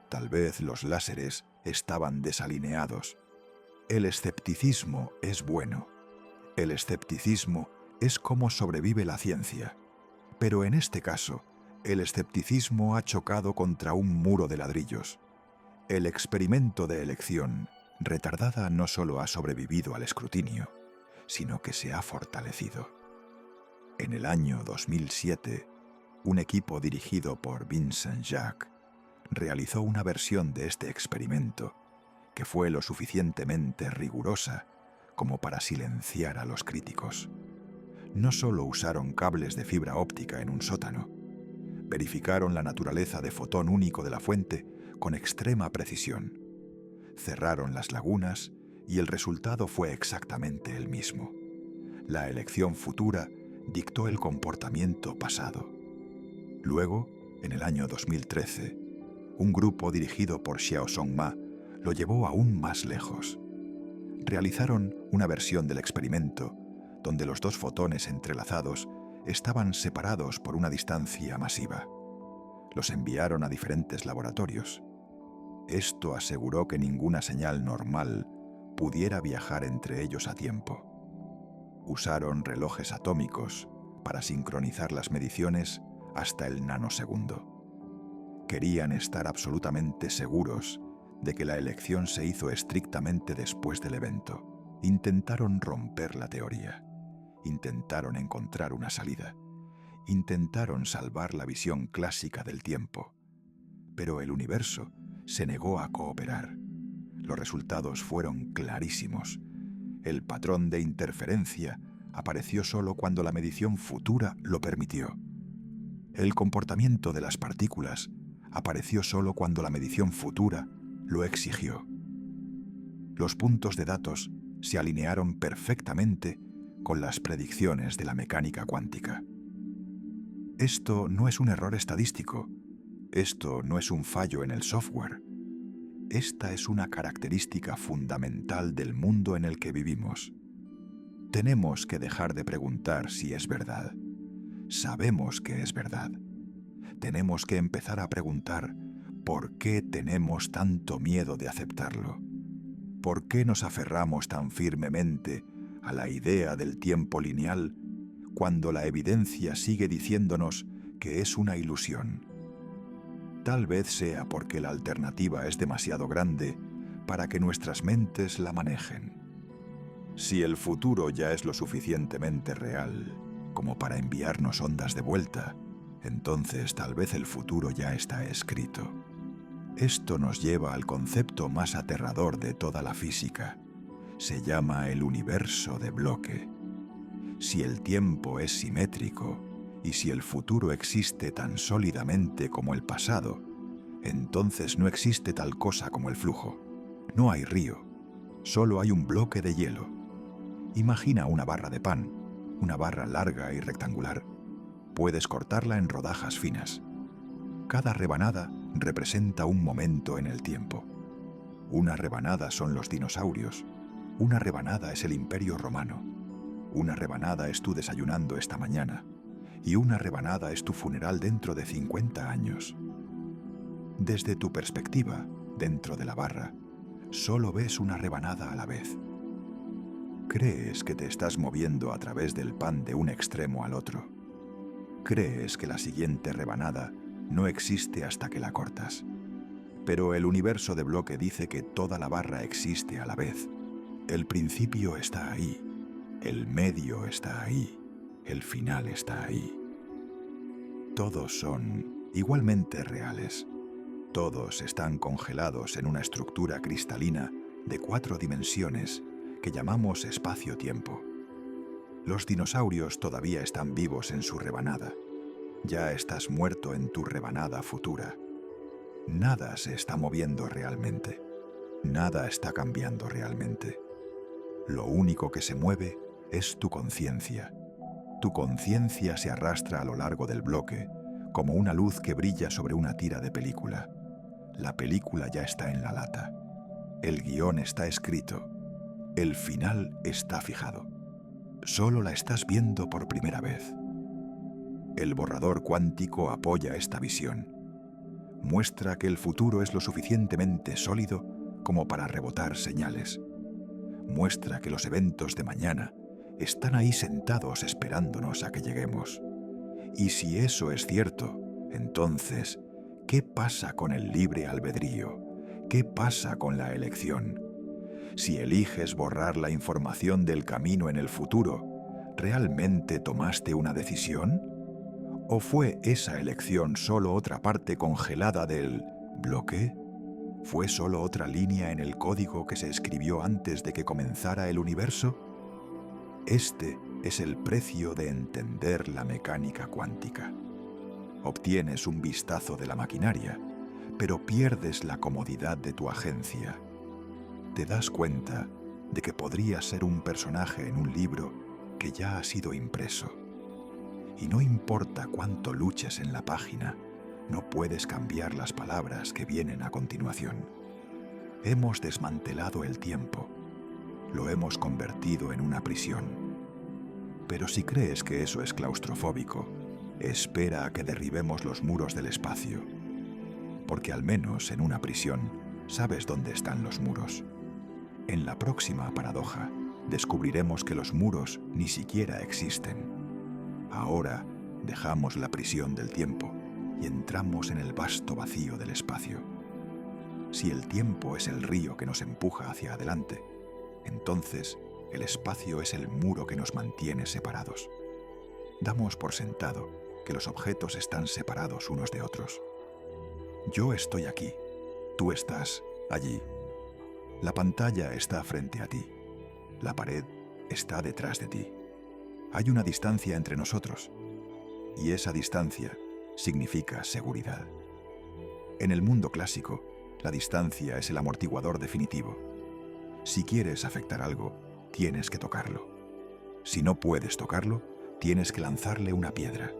Tal vez los láseres estaban desalineados. El escepticismo es bueno. El escepticismo es cómo sobrevive la ciencia. Pero en este caso, el escepticismo ha chocado contra un muro de ladrillos. El experimento de elección retardada no solo ha sobrevivido al escrutinio, sino que se ha fortalecido. En el año 2007, un equipo dirigido por Vincent Jacques realizó una versión de este experimento que fue lo suficientemente rigurosa como para silenciar a los críticos. No solo usaron cables de fibra óptica en un sótano, verificaron la naturaleza de fotón único de la fuente con extrema precisión. Cerraron las lagunas y el resultado fue exactamente el mismo. La elección futura dictó el comportamiento pasado. Luego, en el año 2013, un grupo dirigido por Xiaosong Ma lo llevó aún más lejos. Realizaron una versión del experimento donde los dos fotones entrelazados estaban separados por una distancia masiva. Los enviaron a diferentes laboratorios. Esto aseguró que ninguna señal normal pudiera viajar entre ellos a tiempo. Usaron relojes atómicos para sincronizar las mediciones hasta el nanosegundo. Querían estar absolutamente seguros de que la elección se hizo estrictamente después del evento. Intentaron romper la teoría. Intentaron encontrar una salida. Intentaron salvar la visión clásica del tiempo. Pero el universo se negó a cooperar. Los resultados fueron clarísimos. El patrón de interferencia apareció solo cuando la medición futura lo permitió. El comportamiento de las partículas apareció solo cuando la medición futura lo exigió. Los puntos de datos se alinearon perfectamente con las predicciones de la mecánica cuántica. Esto no es un error estadístico. Esto no es un fallo en el software. Esta es una característica fundamental del mundo en el que vivimos. Tenemos que dejar de preguntar si es verdad. Sabemos que es verdad. Tenemos que empezar a preguntar ¿por qué tenemos tanto miedo de aceptarlo? ¿Por qué nos aferramos tan firmemente a la idea del tiempo lineal cuando la evidencia sigue diciéndonos que es una ilusión? Tal vez sea porque la alternativa es demasiado grande para que nuestras mentes la manejen. Si el futuro ya es lo suficientemente real como para enviarnos ondas de vuelta, entonces tal vez el futuro ya está escrito. Esto nos lleva al concepto más aterrador de toda la física. Se llama el universo de bloque. Si el tiempo es simétrico y si el futuro existe tan sólidamente como el pasado, entonces no existe tal cosa como el flujo. No hay río, solo hay un bloque de hielo. Imagina una barra de pan, una barra larga y rectangular. Puedes cortarla en rodajas finas. Cada rebanada representa un momento en el tiempo. Una rebanada son los dinosaurios. Una rebanada es el Imperio Romano. Una rebanada es tú desayunando esta mañana. Y una rebanada es tu funeral dentro de 50 años. Desde tu perspectiva, dentro de la barra, solo ves una rebanada a la vez. Crees que te estás moviendo a través del pan de un extremo al otro. Crees que la siguiente rebanada no existe hasta que la cortas. Pero el universo de bloque dice que toda la barra existe a la vez. El principio está ahí, el medio está ahí, el final está ahí. Todos son igualmente reales. Todos están congelados en una estructura cristalina de 4 dimensiones que llamamos espacio-tiempo. Los dinosaurios todavía están vivos en su rebanada. Ya estás muerto en tu rebanada futura. Nada se está moviendo realmente. Nada está cambiando realmente. Lo único que se mueve es tu conciencia. Tu conciencia se arrastra a lo largo del bloque, como una luz que brilla sobre una tira de película. La película ya está en la lata. El guión está escrito. El final está fijado. Solo la estás viendo por primera vez. El borrador cuántico apoya esta visión. Muestra que el futuro es lo suficientemente sólido como para rebotar señales. Muestra que los eventos de mañana están ahí sentados esperándonos a que lleguemos. Y si eso es cierto, entonces, ¿qué pasa con el libre albedrío? ¿Qué pasa con la elección? Si eliges borrar la información del camino en el futuro, ¿realmente tomaste una decisión? ¿O fue esa elección solo otra parte congelada del bloque? ¿Fue solo otra línea en el código que se escribió antes de que comenzara el universo? Este es el precio de entender la mecánica cuántica. Obtienes un vistazo de la maquinaria, pero pierdes la comodidad de tu agencia. Te das cuenta de que podrías ser un personaje en un libro que ya ha sido impreso. Y no importa cuánto luches en la página, no puedes cambiar las palabras que vienen a continuación. Hemos desmantelado el tiempo. Lo hemos convertido en una prisión. Pero si crees que eso es claustrofóbico, espera a que derribemos los muros del espacio. Porque al menos en una prisión sabes dónde están los muros. En la próxima paradoja descubriremos que los muros ni siquiera existen. Ahora dejamos la prisión del tiempo y entramos en el vasto vacío del espacio. Si el tiempo es el río que nos empuja hacia adelante, entonces el espacio es el muro que nos mantiene separados. Damos por sentado que los objetos están separados unos de otros. Yo estoy aquí, tú estás allí. La pantalla está frente a ti, la pared está detrás de ti. Hay una distancia entre nosotros, y esa distancia significa seguridad. En el mundo clásico, la distancia es el amortiguador definitivo. Si quieres afectar algo, tienes que tocarlo. Si no puedes tocarlo, tienes que lanzarle una piedra.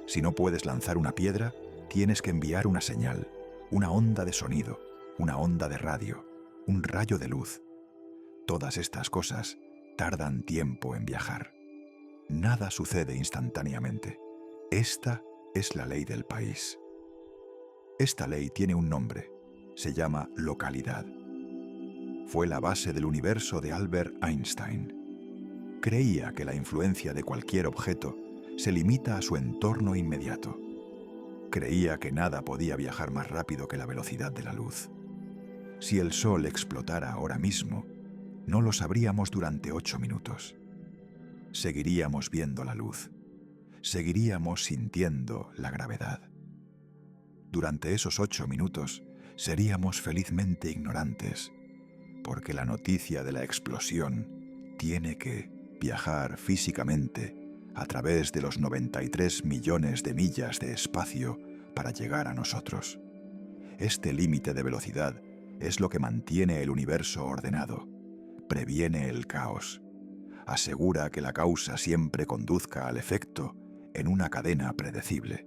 Si no puedes lanzar una piedra, tienes que enviar una señal, una onda de sonido, una onda de radio, un rayo de luz. Todas estas cosas tardan tiempo en viajar. Nada sucede instantáneamente. Esta es la ley del país. Esta ley tiene un nombre. Se llama localidad. Fue la base del universo de Albert Einstein. Creía que la influencia de cualquier objeto se limita a su entorno inmediato. Creía que nada podía viajar más rápido que la velocidad de la luz. Si el Sol explotara ahora mismo, no lo sabríamos durante 8 minutos. Seguiríamos viendo la luz. Seguiríamos sintiendo la gravedad. Durante esos 8 minutos seríamos felizmente ignorantes, porque la noticia de la explosión tiene que viajar físicamente a través de los 93 millones de millas de espacio para llegar a nosotros. Este límite de velocidad es lo que mantiene el universo ordenado, previene el caos, asegura que la causa siempre conduzca al efecto en una cadena predecible.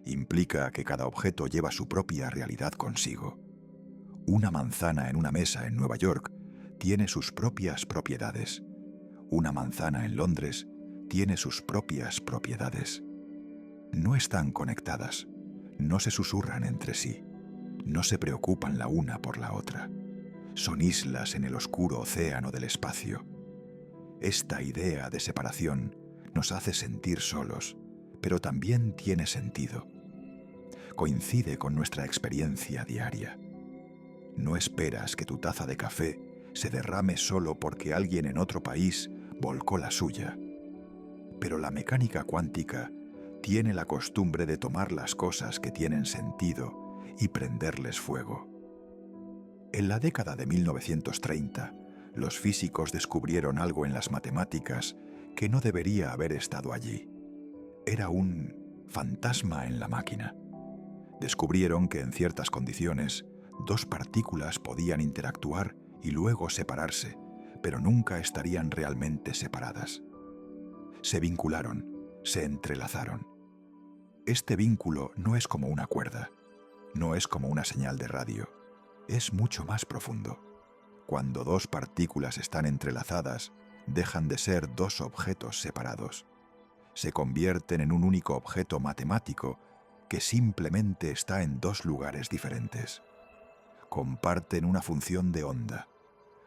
Implica que cada objeto lleva su propia realidad consigo. Una manzana en una mesa en Nueva York tiene sus propias propiedades. Una manzana en Londres tiene sus propias propiedades. No están conectadas, no se susurran entre sí, no se preocupan la una por la otra. Son islas en el oscuro océano del espacio. Esta idea de separación nos hace sentir solos, pero también tiene sentido. Coincide con nuestra experiencia diaria. No esperas que tu taza de café se derrame solo porque alguien en otro país volcó la suya. Pero la mecánica cuántica tiene la costumbre de tomar las cosas que tienen sentido y prenderles fuego. En la década de 1930, los físicos descubrieron algo en las matemáticas que no debería haber estado allí. Era un fantasma en la máquina. Descubrieron que en ciertas condiciones, dos partículas podían interactuar y luego separarse, pero nunca estarían realmente separadas. Se vincularon, se entrelazaron. Este vínculo no es como una cuerda, no es como una señal de radio, es mucho más profundo. Cuando dos partículas están entrelazadas, dejan de ser dos objetos separados. Se convierten en un único objeto matemático que simplemente está en dos lugares diferentes. Comparten una función de onda,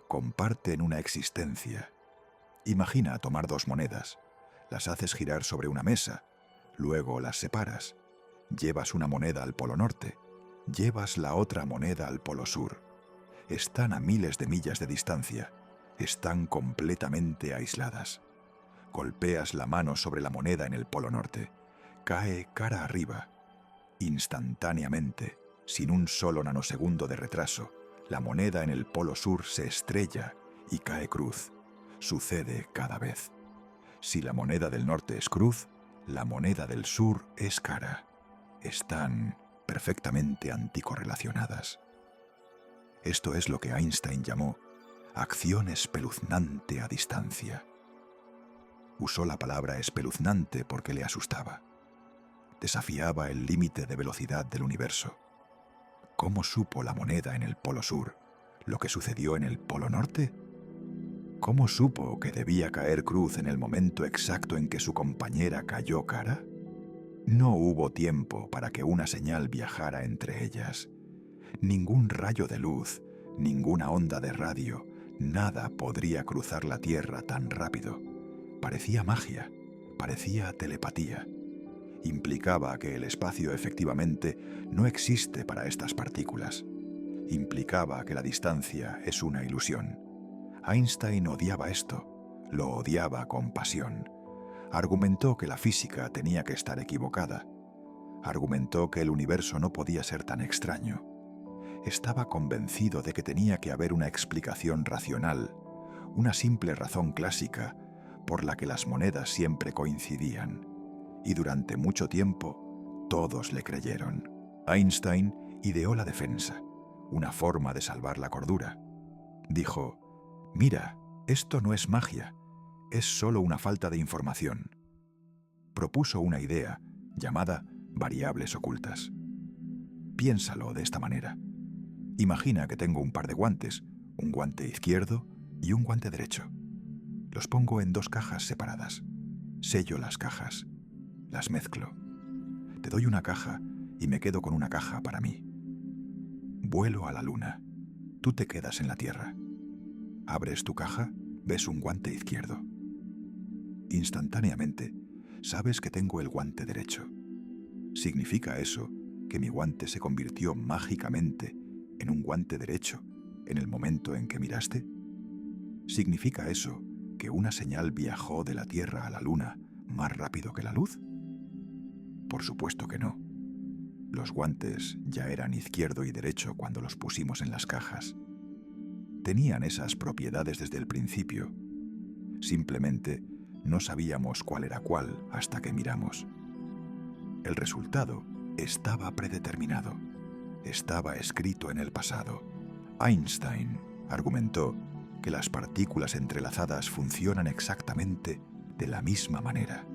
comparten una existencia. Imagina tomar dos monedas, las haces girar sobre una mesa, luego las separas. Llevas una moneda al polo norte, llevas la otra moneda al polo sur. Están a miles de millas de distancia, están completamente aisladas. Golpeas la mano sobre la moneda en el polo norte, cae cara arriba. Instantáneamente, sin un solo nanosegundo de retraso, la moneda en el polo sur se estrella y cae cruz. Sucede cada vez. Si la moneda del norte es cruz, la moneda del sur es cara. Están perfectamente anticorrelacionadas. Esto es lo que Einstein llamó acción espeluznante a distancia. Usó la palabra espeluznante porque le asustaba. Desafiaba el límite de velocidad del universo. ¿Cómo supo la moneda en el polo sur lo que sucedió en el polo norte? ¿Cómo supo que debía caer cruz en el momento exacto en que su compañera cayó cara? No hubo tiempo para que una señal viajara entre ellas. Ningún rayo de luz, ninguna onda de radio, nada podría cruzar la Tierra tan rápido. Parecía magia, parecía telepatía. Implicaba que el espacio efectivamente no existe para estas partículas. Implicaba que la distancia es una ilusión. Einstein odiaba esto, lo odiaba con pasión. Argumentó que la física tenía que estar equivocada. Argumentó que el universo no podía ser tan extraño. Estaba convencido de que tenía que haber una explicación racional, una simple razón clásica por la que las monedas siempre coincidían. Y durante mucho tiempo, todos le creyeron. Einstein ideó la defensa, una forma de salvar la cordura. Dijo: «Mira, esto no es magia, es solo una falta de información». Propuso una idea llamada variables ocultas. Piénsalo de esta manera. Imagina que tengo un par de guantes, un guante izquierdo y un guante derecho. Los pongo en dos cajas separadas. Sello las cajas. Las mezclo. Te doy una caja y me quedo con una caja para mí. Vuelo a la luna. Tú te quedas en la Tierra. Abres tu caja, ves un guante izquierdo. Instantáneamente, sabes que tengo el guante derecho. ¿Significa eso que mi guante se convirtió mágicamente en un guante derecho en el momento en que miraste? ¿Significa eso que una señal viajó de la Tierra a la Luna más rápido que la luz? Por supuesto que no. Los guantes ya eran izquierdo y derecho cuando los pusimos en las cajas. Tenían esas propiedades desde el principio. Simplemente no sabíamos cuál era cuál hasta que miramos. El resultado estaba predeterminado. Estaba escrito en el pasado. Einstein argumentó que las partículas entrelazadas funcionan exactamente de la misma manera.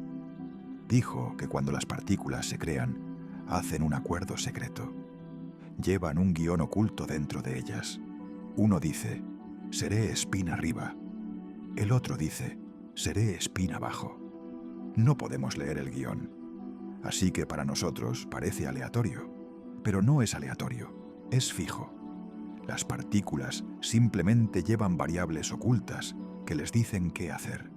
Dijo que cuando las partículas se crean, hacen un acuerdo secreto. Llevan un guión oculto dentro de ellas. Uno dice: seré spin arriba. El otro dice: seré spin abajo. No podemos leer el guión. Así que para nosotros parece aleatorio. Pero no es aleatorio, es fijo. Las partículas simplemente llevan variables ocultas que les dicen qué hacer.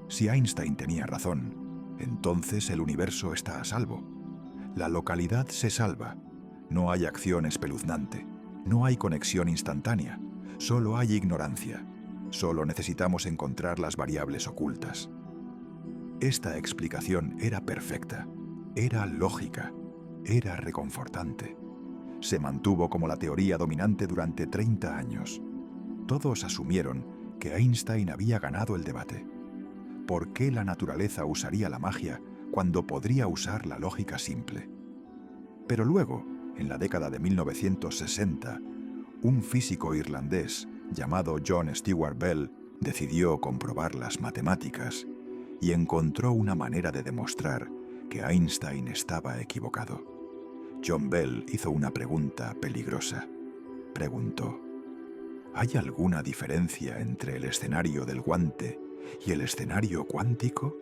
Si Einstein tenía razón, entonces el universo está a salvo. La localidad se salva. No hay acción espeluznante. No hay conexión instantánea. Solo hay ignorancia. Solo necesitamos encontrar las variables ocultas. Esta explicación era perfecta. Era lógica. Era reconfortante. Se mantuvo como la teoría dominante durante 30 años. Todos asumieron que Einstein había ganado el debate. ¿Por qué la naturaleza usaría la magia cuando podría usar la lógica simple? Pero luego, en la década de 1960, un físico irlandés llamado John Stuart Bell decidió comprobar las matemáticas y encontró una manera de demostrar que Einstein estaba equivocado. John Bell hizo una pregunta peligrosa. Preguntó: ¿hay alguna diferencia entre el escenario del guante y el escenario cuántico?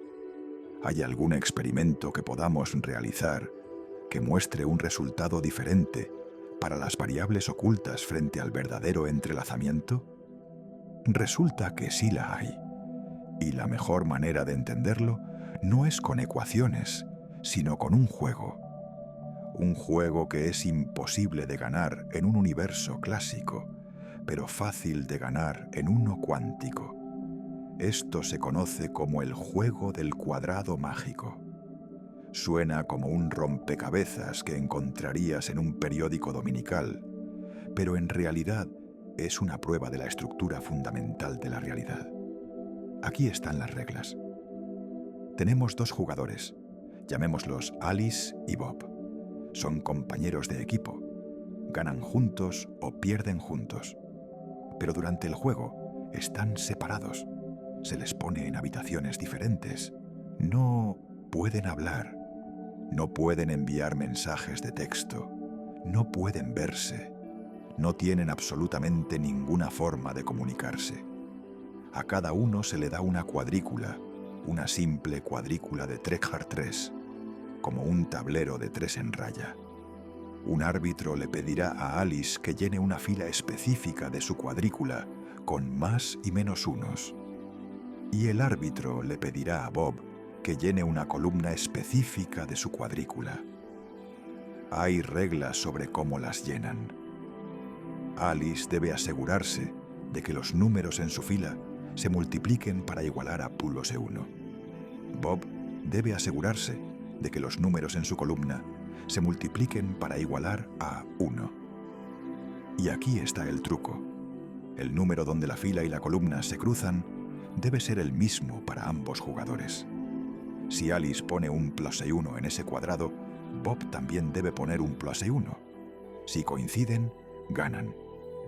¿Hay algún experimento que podamos realizar que muestre un resultado diferente para las variables ocultas frente al verdadero entrelazamiento? Resulta que sí la hay. Y la mejor manera de entenderlo no es con ecuaciones, sino con un juego. Un juego que es imposible de ganar en un universo clásico, pero fácil de ganar en uno cuántico. Esto se conoce como el juego del cuadrado mágico. Suena como un rompecabezas que encontrarías en un periódico dominical, pero en realidad es una prueba de la estructura fundamental de la realidad. Aquí están las reglas. Tenemos 2 jugadores, llamémoslos Alice y Bob. Son compañeros de equipo. Ganan juntos o pierden juntos. Pero durante el juego están separados. Se les pone en habitaciones diferentes. No pueden hablar. No pueden enviar mensajes de texto. No pueden verse. No tienen absolutamente ninguna forma de comunicarse. A cada uno se le da una cuadrícula, una simple cuadrícula de Trekhard 3, como un tablero de 3 en raya. Un árbitro le pedirá a Alice que llene una fila específica de su cuadrícula con más y menos unos. Y el árbitro le pedirá a Bob que llene una columna específica de su cuadrícula. Hay reglas sobre cómo las llenan. Alice debe asegurarse de que los números en su fila se multipliquen para igualar a +1. Bob debe asegurarse de que los números en su columna se multipliquen para igualar a 1. Y aquí está el truco. El número donde la fila y la columna se cruzan debe ser el mismo para ambos jugadores. Si Alice pone un +1 en ese cuadrado, Bob también debe poner un +1. Si coinciden, ganan.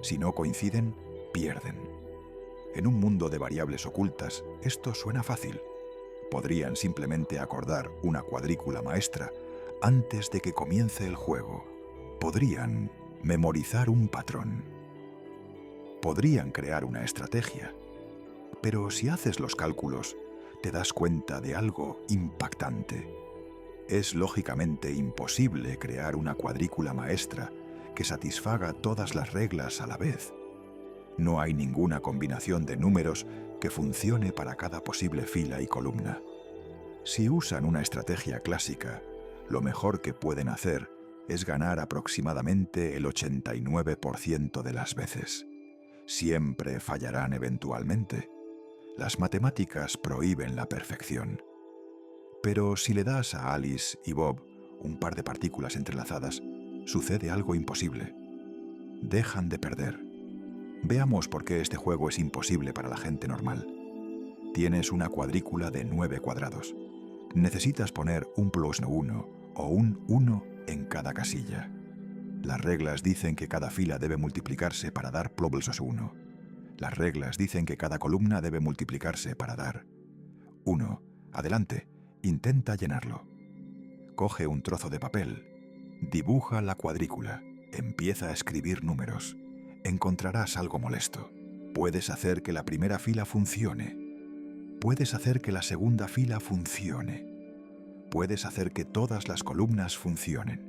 Si no coinciden, pierden. En un mundo de variables ocultas, esto suena fácil. Podrían simplemente acordar una cuadrícula maestra antes de que comience el juego. Podrían memorizar un patrón. Podrían crear una estrategia. Pero si haces los cálculos, te das cuenta de algo impactante. Es lógicamente imposible crear una cuadrícula maestra que satisfaga todas las reglas a la vez. No hay ninguna combinación de números que funcione para cada posible fila y columna. Si usan una estrategia clásica, lo mejor que pueden hacer es ganar aproximadamente el 89% de las veces. Siempre fallarán eventualmente. Las matemáticas prohíben la perfección. Pero si le das a Alice y Bob un par de partículas entrelazadas, sucede algo imposible. Dejan de perder. Veamos por qué este juego es imposible para la gente normal. Tienes una cuadrícula de 9 cuadrados. Necesitas poner un +1 o un 1 en cada casilla. Las reglas dicen que cada fila debe multiplicarse para dar +1. Las reglas dicen que cada columna debe multiplicarse para dar 1. Adelante, intenta llenarlo. Coge un trozo de papel, dibuja la cuadrícula, empieza a escribir números. Encontrarás algo molesto. Puedes hacer que la primera fila funcione. Puedes hacer que la segunda fila funcione. Puedes hacer que todas las columnas funcionen.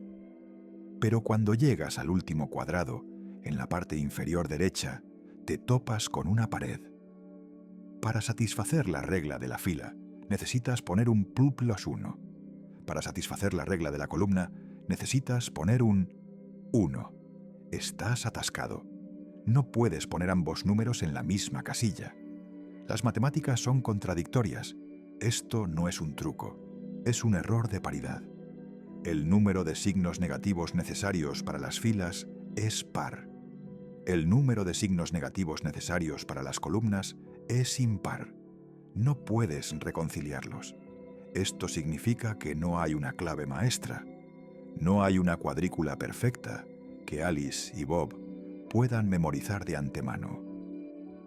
Pero cuando llegas al último cuadrado, en la parte inferior derecha, te topas con una pared. Para satisfacer la regla de la fila, necesitas poner un +1. Para satisfacer la regla de la columna, necesitas poner un 1. Estás atascado. No puedes poner ambos números en la misma casilla. Las matemáticas son contradictorias. Esto no es un truco, es un error de paridad. El número de signos negativos necesarios para las filas es par. El número de signos negativos necesarios para las columnas es impar. No puedes reconciliarlos. Esto significa que no hay una clave maestra. No hay una cuadrícula perfecta que Alice y Bob puedan memorizar de antemano.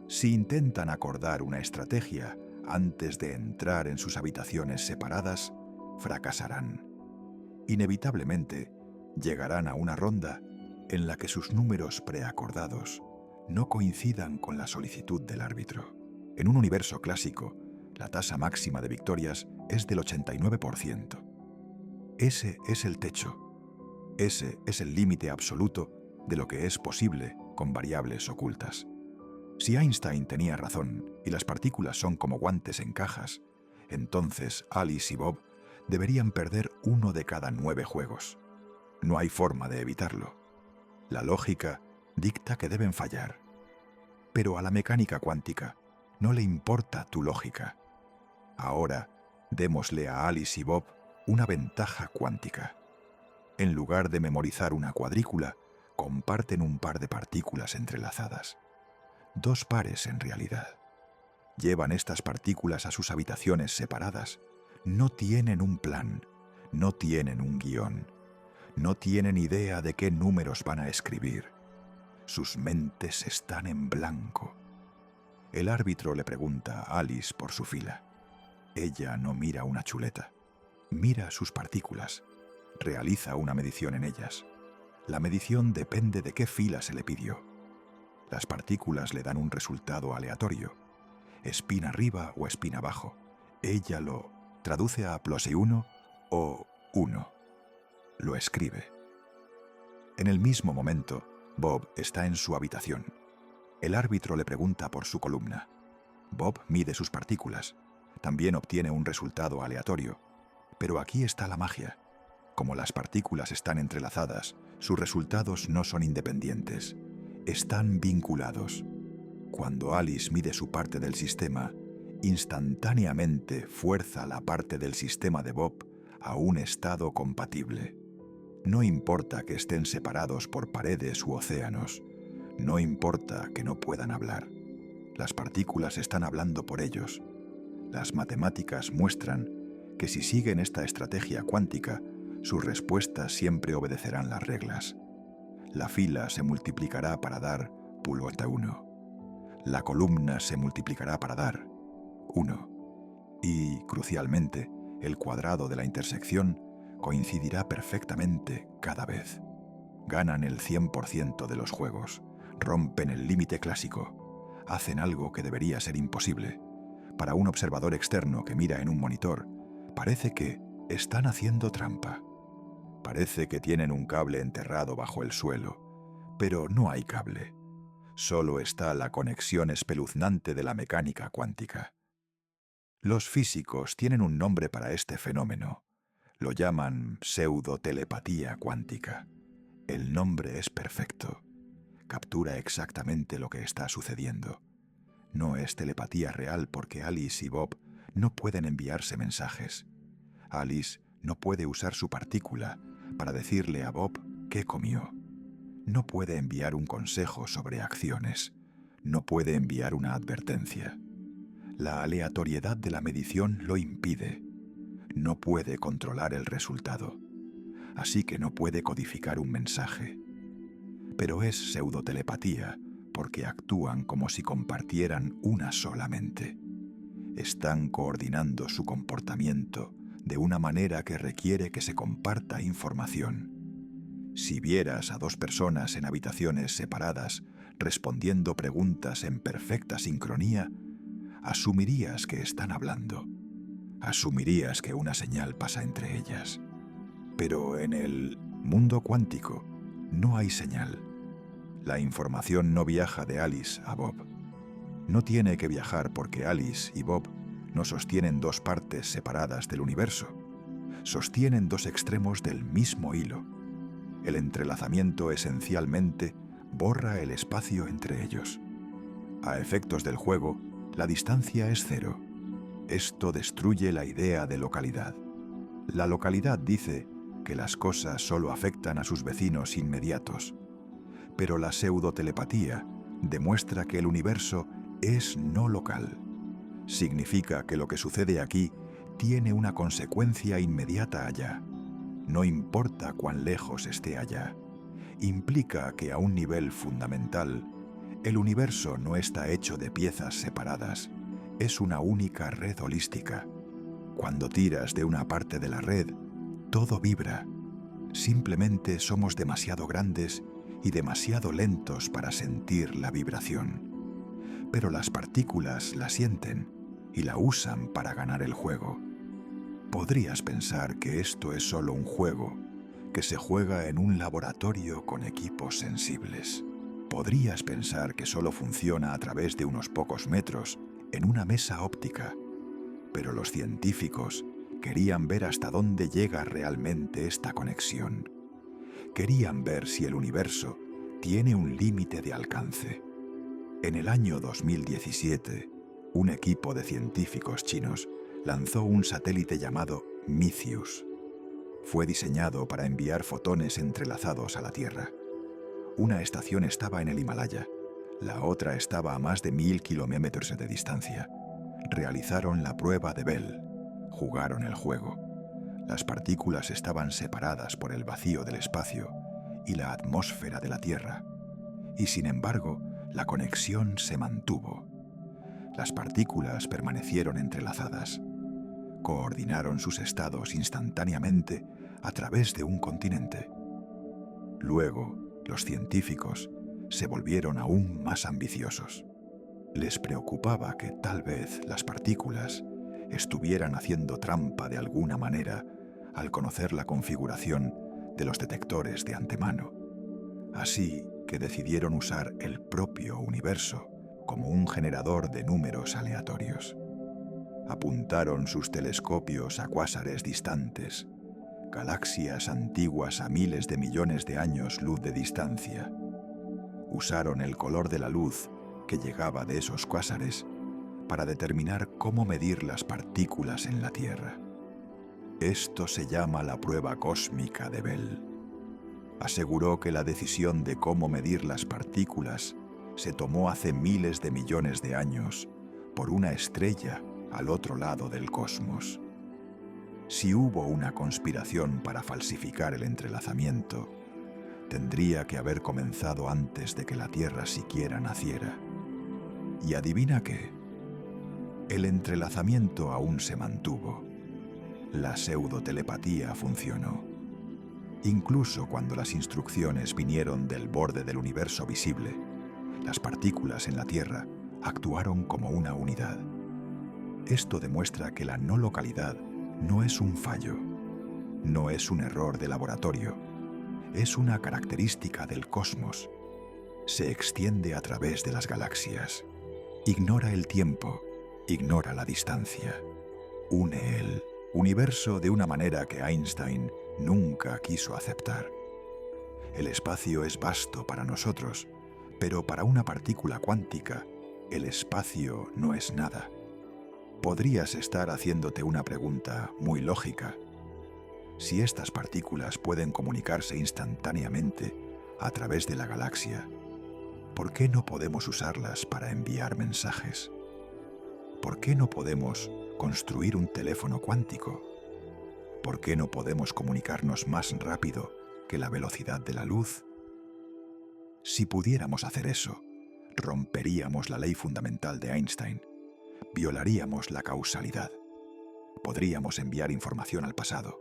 Si intentan acordar una estrategia antes de entrar en sus habitaciones separadas, fracasarán. Inevitablemente, llegarán a una ronda en la que sus números preacordados no coincidan con la solicitud del árbitro. En un universo clásico, la tasa máxima de victorias es del 89%. Ese es el techo. Ese es el límite absoluto de lo que es posible con variables ocultas. Si Einstein tenía razón y las partículas son como guantes en cajas, entonces Alice y Bob deberían perder 1 de cada 9 juegos. No hay forma de evitarlo. La lógica dicta que deben fallar. Pero a la mecánica cuántica no le importa tu lógica. Ahora, démosle a Alice y Bob una ventaja cuántica. En lugar de memorizar una cuadrícula, comparten un par de partículas entrelazadas. 2 pares en realidad. Llevan estas partículas a sus habitaciones separadas. No tienen un plan, no tienen un guión, no tienen idea de qué números van a escribir. Sus mentes están en blanco. El árbitro le pregunta a Alice por su fila. Ella no mira una chuleta, mira sus partículas, realiza una medición en ellas. La medición depende de qué fila se le pidió. Las partículas le dan un resultado aleatorio, espín arriba o espín abajo. Ella lo traduce a +1 o 1. Lo escribe. En el mismo momento, Bob está en su habitación. El árbitro le pregunta por su columna. Bob mide sus partículas. También obtiene un resultado aleatorio. Pero aquí está la magia. Como las partículas están entrelazadas, sus resultados no son independientes. Están vinculados. Cuando Alice mide su parte del sistema, instantáneamente fuerza la parte del sistema de Bob a un estado compatible. No importa que estén separados por paredes u océanos. No importa que no puedan hablar. Las partículas están hablando por ellos. Las matemáticas muestran que si siguen esta estrategia cuántica, sus respuestas siempre obedecerán las reglas. La fila se multiplicará para dar +1. La columna se multiplicará para dar 1. Y, crucialmente, el cuadrado de la intersección coincidirá perfectamente cada vez. Ganan el 100% de los juegos, rompen el límite clásico, hacen algo que debería ser imposible. Para un observador externo que mira en un monitor, parece que están haciendo trampa. Parece que tienen un cable enterrado bajo el suelo, pero no hay cable. Solo está la conexión espeluznante de la mecánica cuántica. Los físicos tienen un nombre para este fenómeno. Lo llaman pseudotelepatía cuántica. El nombre es perfecto. Captura exactamente lo que está sucediendo. No es telepatía real porque Alice y Bob no pueden enviarse mensajes. Alice no puede usar su partícula para decirle a Bob qué comió. No puede enviar un consejo sobre acciones. No puede enviar una advertencia. La aleatoriedad de la medición lo impide. No puede controlar el resultado. Así que no puede codificar un mensaje. Pero es pseudotelepatía porque actúan como si compartieran una sola mente. Están coordinando su comportamiento de una manera que requiere que se comparta información. Si vieras a 2 personas en habitaciones separadas respondiendo preguntas en perfecta sincronía, asumirías que están hablando. Asumirías que una señal pasa entre ellas. Pero en el mundo cuántico no hay señal. La información no viaja de Alice a Bob. No tiene que viajar porque Alice y Bob no sostienen 2 partes separadas del universo. Sostienen 2 extremos del mismo hilo. El entrelazamiento esencialmente borra el espacio entre ellos. A efectos del juego, la distancia es 0. Esto destruye la idea de localidad. La localidad dice que las cosas solo afectan a sus vecinos inmediatos. Pero la pseudotelepatía demuestra que el universo es no local. Significa que lo que sucede aquí tiene una consecuencia inmediata allá. No importa cuán lejos esté allá. Implica que a un nivel fundamental, el universo no está hecho de piezas separadas. Es una única red holística. Cuando tiras de una parte de la red, todo vibra. Simplemente somos demasiado grandes y demasiado lentos para sentir la vibración. Pero las partículas la sienten y la usan para ganar el juego. Podrías pensar que esto es solo un juego, que se juega en un laboratorio con equipos sensibles. Podrías pensar que solo funciona a través de unos pocos metros en una mesa óptica, pero los científicos querían ver hasta dónde llega realmente esta conexión. Querían ver si el universo tiene un límite de alcance. En el año 2017, un equipo de científicos chinos lanzó un satélite llamado Micius. Fue diseñado para enviar fotones entrelazados a la Tierra. Una estación estaba en el Himalaya, la otra estaba a más de 1000 kilómetros de distancia. Realizaron la prueba de Bell, jugaron el juego. Las partículas estaban separadas por el vacío del espacio y la atmósfera de la Tierra, y sin embargo, la conexión se mantuvo. Las partículas permanecieron entrelazadas. Coordinaron sus estados instantáneamente a través de un continente. Luego, los científicos se volvieron aún más ambiciosos. Les preocupaba que tal vez las partículas estuvieran haciendo trampa de alguna manera al conocer la configuración de los detectores de antemano. Así que decidieron usar el propio universo como un generador de números aleatorios. Apuntaron sus telescopios a cuásares distantes, galaxias antiguas a miles de millones de años luz de distancia. Usaron el color de la luz que llegaba de esos cuásares para determinar cómo medir las partículas en la Tierra. Esto se llama la prueba cósmica de Bell. Aseguró que la decisión de cómo medir las partículas se tomó hace miles de millones de años por una estrella al otro lado del cosmos. Si hubo una conspiración para falsificar el entrelazamiento, tendría que haber comenzado antes de que la Tierra siquiera naciera. ¿Y adivina qué? El entrelazamiento aún se mantuvo. La pseudotelepatía funcionó. Incluso cuando las instrucciones vinieron del borde del universo visible, las partículas en la Tierra actuaron como una unidad. Esto demuestra que la no localidad no es un fallo, no es un error de laboratorio, es una característica del cosmos. Se extiende a través de las galaxias. Ignora el tiempo, ignora la distancia. Une el universo de una manera que Einstein nunca quiso aceptar. El espacio es vasto para nosotros, pero para una partícula cuántica, el espacio no es nada. Podrías estar haciéndote una pregunta muy lógica. Si estas partículas pueden comunicarse instantáneamente a través de la galaxia, ¿por qué no podemos usarlas para enviar mensajes? ¿Por qué no podemos construir un teléfono cuántico? ¿Por qué no podemos comunicarnos más rápido que la velocidad de la luz? Si pudiéramos hacer eso, romperíamos la ley fundamental de Einstein, violaríamos la causalidad. Podríamos enviar información al pasado.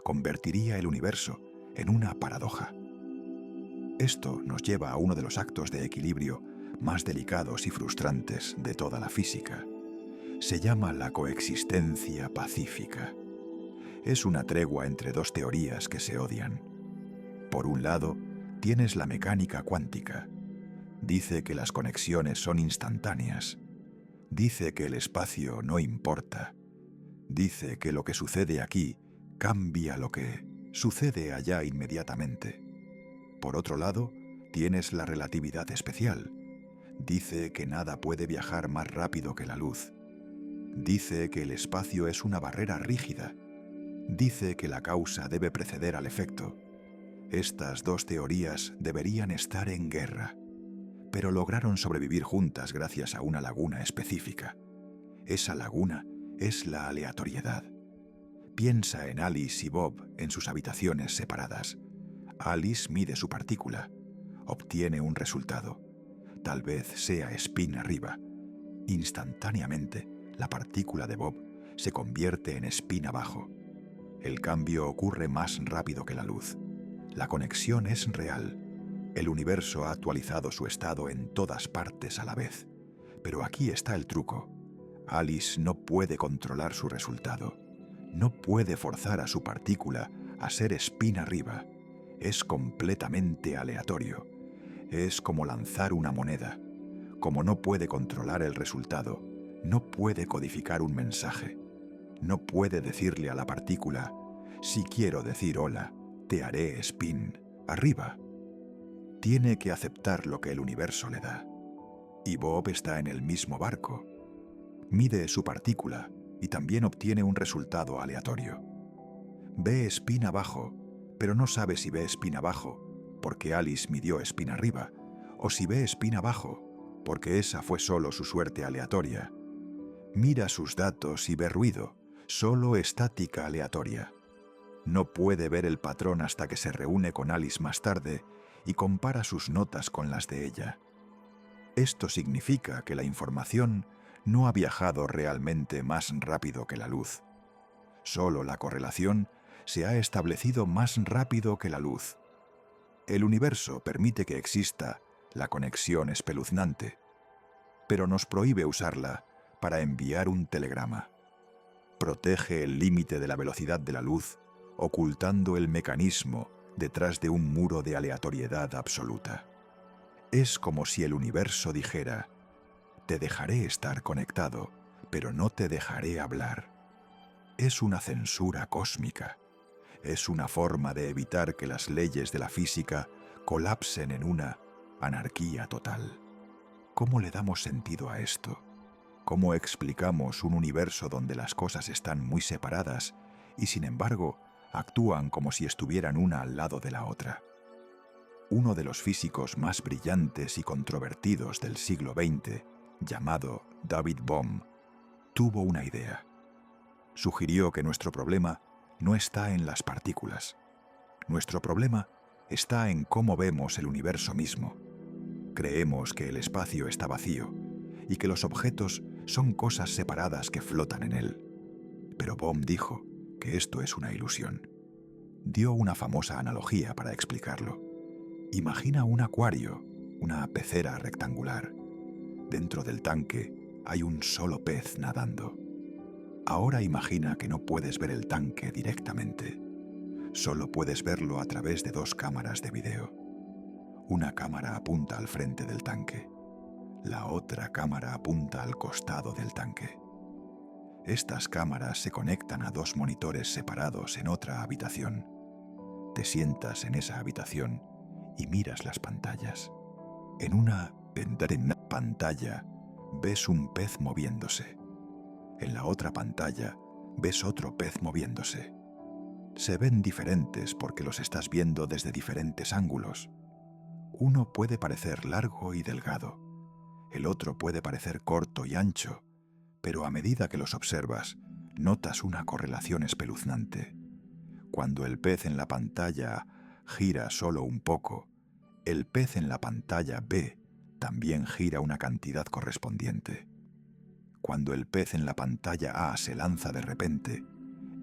Convertiría el universo en una paradoja. Esto nos lleva a uno de los actos de equilibrio más delicados y frustrantes de toda la física. Se llama la coexistencia pacífica. Es una tregua entre dos teorías que se odian. Por un lado, tienes la mecánica cuántica. Dice que las conexiones son instantáneas. Dice que el espacio no importa. Dice que lo que sucede aquí cambia lo que sucede allá inmediatamente. Por otro lado, tienes la relatividad especial. Dice que nada puede viajar más rápido que la luz. Dice que el espacio es una barrera rígida. Dice que la causa debe preceder al efecto. Estas dos teorías deberían estar en guerra, pero lograron sobrevivir juntas gracias a una laguna específica. Esa laguna es la aleatoriedad. Piensa en Alice y Bob en sus habitaciones separadas. Alice mide su partícula, obtiene un resultado. Tal vez sea spin arriba. Instantáneamente, la partícula de Bob se convierte en spin abajo. El cambio ocurre más rápido que la luz. La conexión es real. El universo ha actualizado su estado en todas partes a la vez. Pero aquí está el truco. Alice no puede controlar su resultado. No puede forzar a su partícula a ser spin arriba. Es completamente aleatorio. Es como lanzar una moneda. Como no puede controlar el resultado, no puede codificar un mensaje. No puede decirle a la partícula, si quiero decir hola, te haré spin arriba. Tiene que aceptar lo que el universo le da. Y Bob está en el mismo barco. Mide su partícula y también obtiene un resultado aleatorio. Ve spin abajo, pero no sabe si ve spin abajo, porque Alice midió spin arriba, o si ve spin abajo, porque esa fue solo su suerte aleatoria. Mira sus datos y ve ruido, solo estática aleatoria. No puede ver el patrón hasta que se reúne con Alice más tarde y compara sus notas con las de ella. Esto significa que la información no ha viajado realmente más rápido que la luz. Solo la correlación se ha establecido más rápido que la luz. El universo permite que exista la conexión espeluznante, pero nos prohíbe usarla para enviar un telegrama. Protege el límite de la velocidad de la luz, ocultando el mecanismo detrás de un muro de aleatoriedad absoluta. Es como si el universo dijera, te dejaré estar conectado, pero no te dejaré hablar. Es una censura cósmica. Es una forma de evitar que las leyes de la física colapsen en una anarquía total. ¿Cómo le damos sentido a esto? ¿Cómo explicamos un universo donde las cosas están muy separadas y, sin embargo, actúan como si estuvieran una al lado de la otra? Uno de los físicos más brillantes y controvertidos del siglo XX, llamado David Bohm, tuvo una idea. Sugirió que nuestro problema no está en las partículas. Nuestro problema está en cómo vemos el universo mismo. Creemos que el espacio está vacío y que los objetos son cosas separadas que flotan en él. Pero Bohm dijo que esto es una ilusión. Dio una famosa analogía para explicarlo. Imagina un acuario, una pecera rectangular. Dentro del tanque hay un solo pez nadando. Ahora imagina que no puedes ver el tanque directamente. Solo puedes verlo a través de dos cámaras de video. Una cámara apunta al frente del tanque. La otra cámara apunta al costado del tanque. Estas cámaras se conectan a dos monitores separados en otra habitación. Te sientas en esa habitación y miras las pantallas. En una pantalla ves un pez moviéndose. En la otra pantalla ves otro pez moviéndose. Se ven diferentes porque los estás viendo desde diferentes ángulos. Uno puede parecer largo y delgado. El otro puede parecer corto y ancho, pero a medida que los observas, notas una correlación espeluznante. Cuando el pez en la pantalla gira solo un poco, el pez en la pantalla B también gira una cantidad correspondiente. Cuando el pez en la pantalla A se lanza de repente,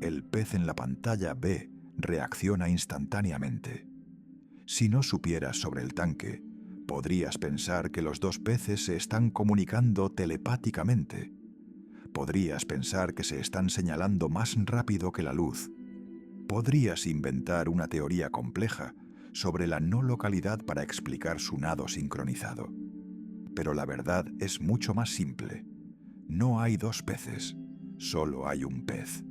el pez en la pantalla B reacciona instantáneamente. Si no supieras sobre el tanque, podrías pensar que los dos peces se están comunicando telepáticamente. Podrías pensar que se están señalando más rápido que la luz. Podrías inventar una teoría compleja sobre la no localidad para explicar su nado sincronizado. Pero la verdad es mucho más simple. No hay dos peces, solo hay un pez.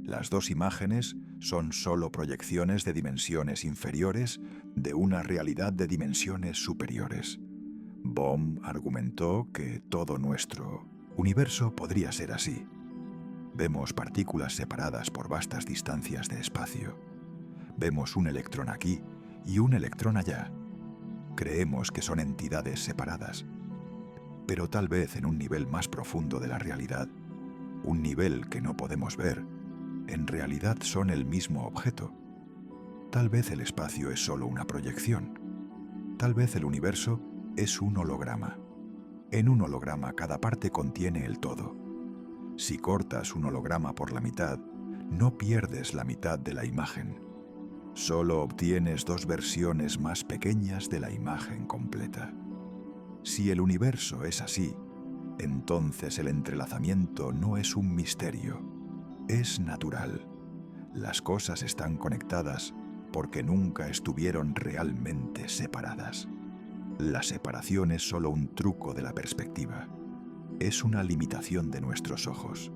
Las dos imágenes son solo proyecciones de dimensiones inferiores de una realidad de dimensiones superiores. Bohm argumentó que todo nuestro universo podría ser así. Vemos partículas separadas por vastas distancias de espacio. Vemos un electrón aquí y un electrón allá. Creemos que son entidades separadas. Pero tal vez en un nivel más profundo de la realidad, un nivel que no podemos ver, en realidad son el mismo objeto. Tal vez el espacio es solo una proyección. Tal vez el universo es un holograma. En un holograma cada parte contiene el todo. Si cortas un holograma por la mitad, no pierdes la mitad de la imagen. Solo obtienes dos versiones más pequeñas de la imagen completa. Si el universo es así, entonces el entrelazamiento no es un misterio, es natural. Las cosas están conectadas porque nunca estuvieron realmente separadas. La separación es solo un truco de la perspectiva. Es una limitación de nuestros ojos.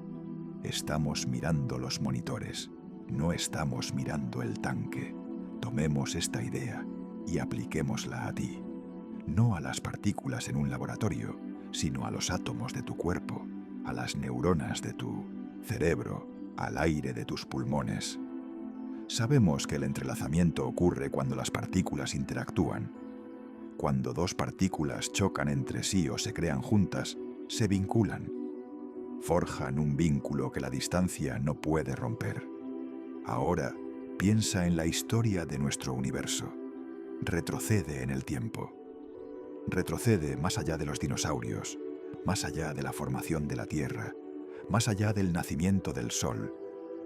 Estamos mirando los monitores, no estamos mirando el tanque. Tomemos esta idea y apliquémosla a ti. No a las partículas en un laboratorio, sino a los átomos de tu cuerpo, a las neuronas de tu cerebro, al aire de tus pulmones. Sabemos que el entrelazamiento ocurre cuando las partículas interactúan. Cuando dos partículas chocan entre sí o se crean juntas, se vinculan. Forjan un vínculo que la distancia no puede romper. Ahora, piensa en la historia de nuestro universo. Retrocede en el tiempo. Retrocede más allá de los dinosaurios, más allá de la formación de la Tierra, más allá del nacimiento del Sol.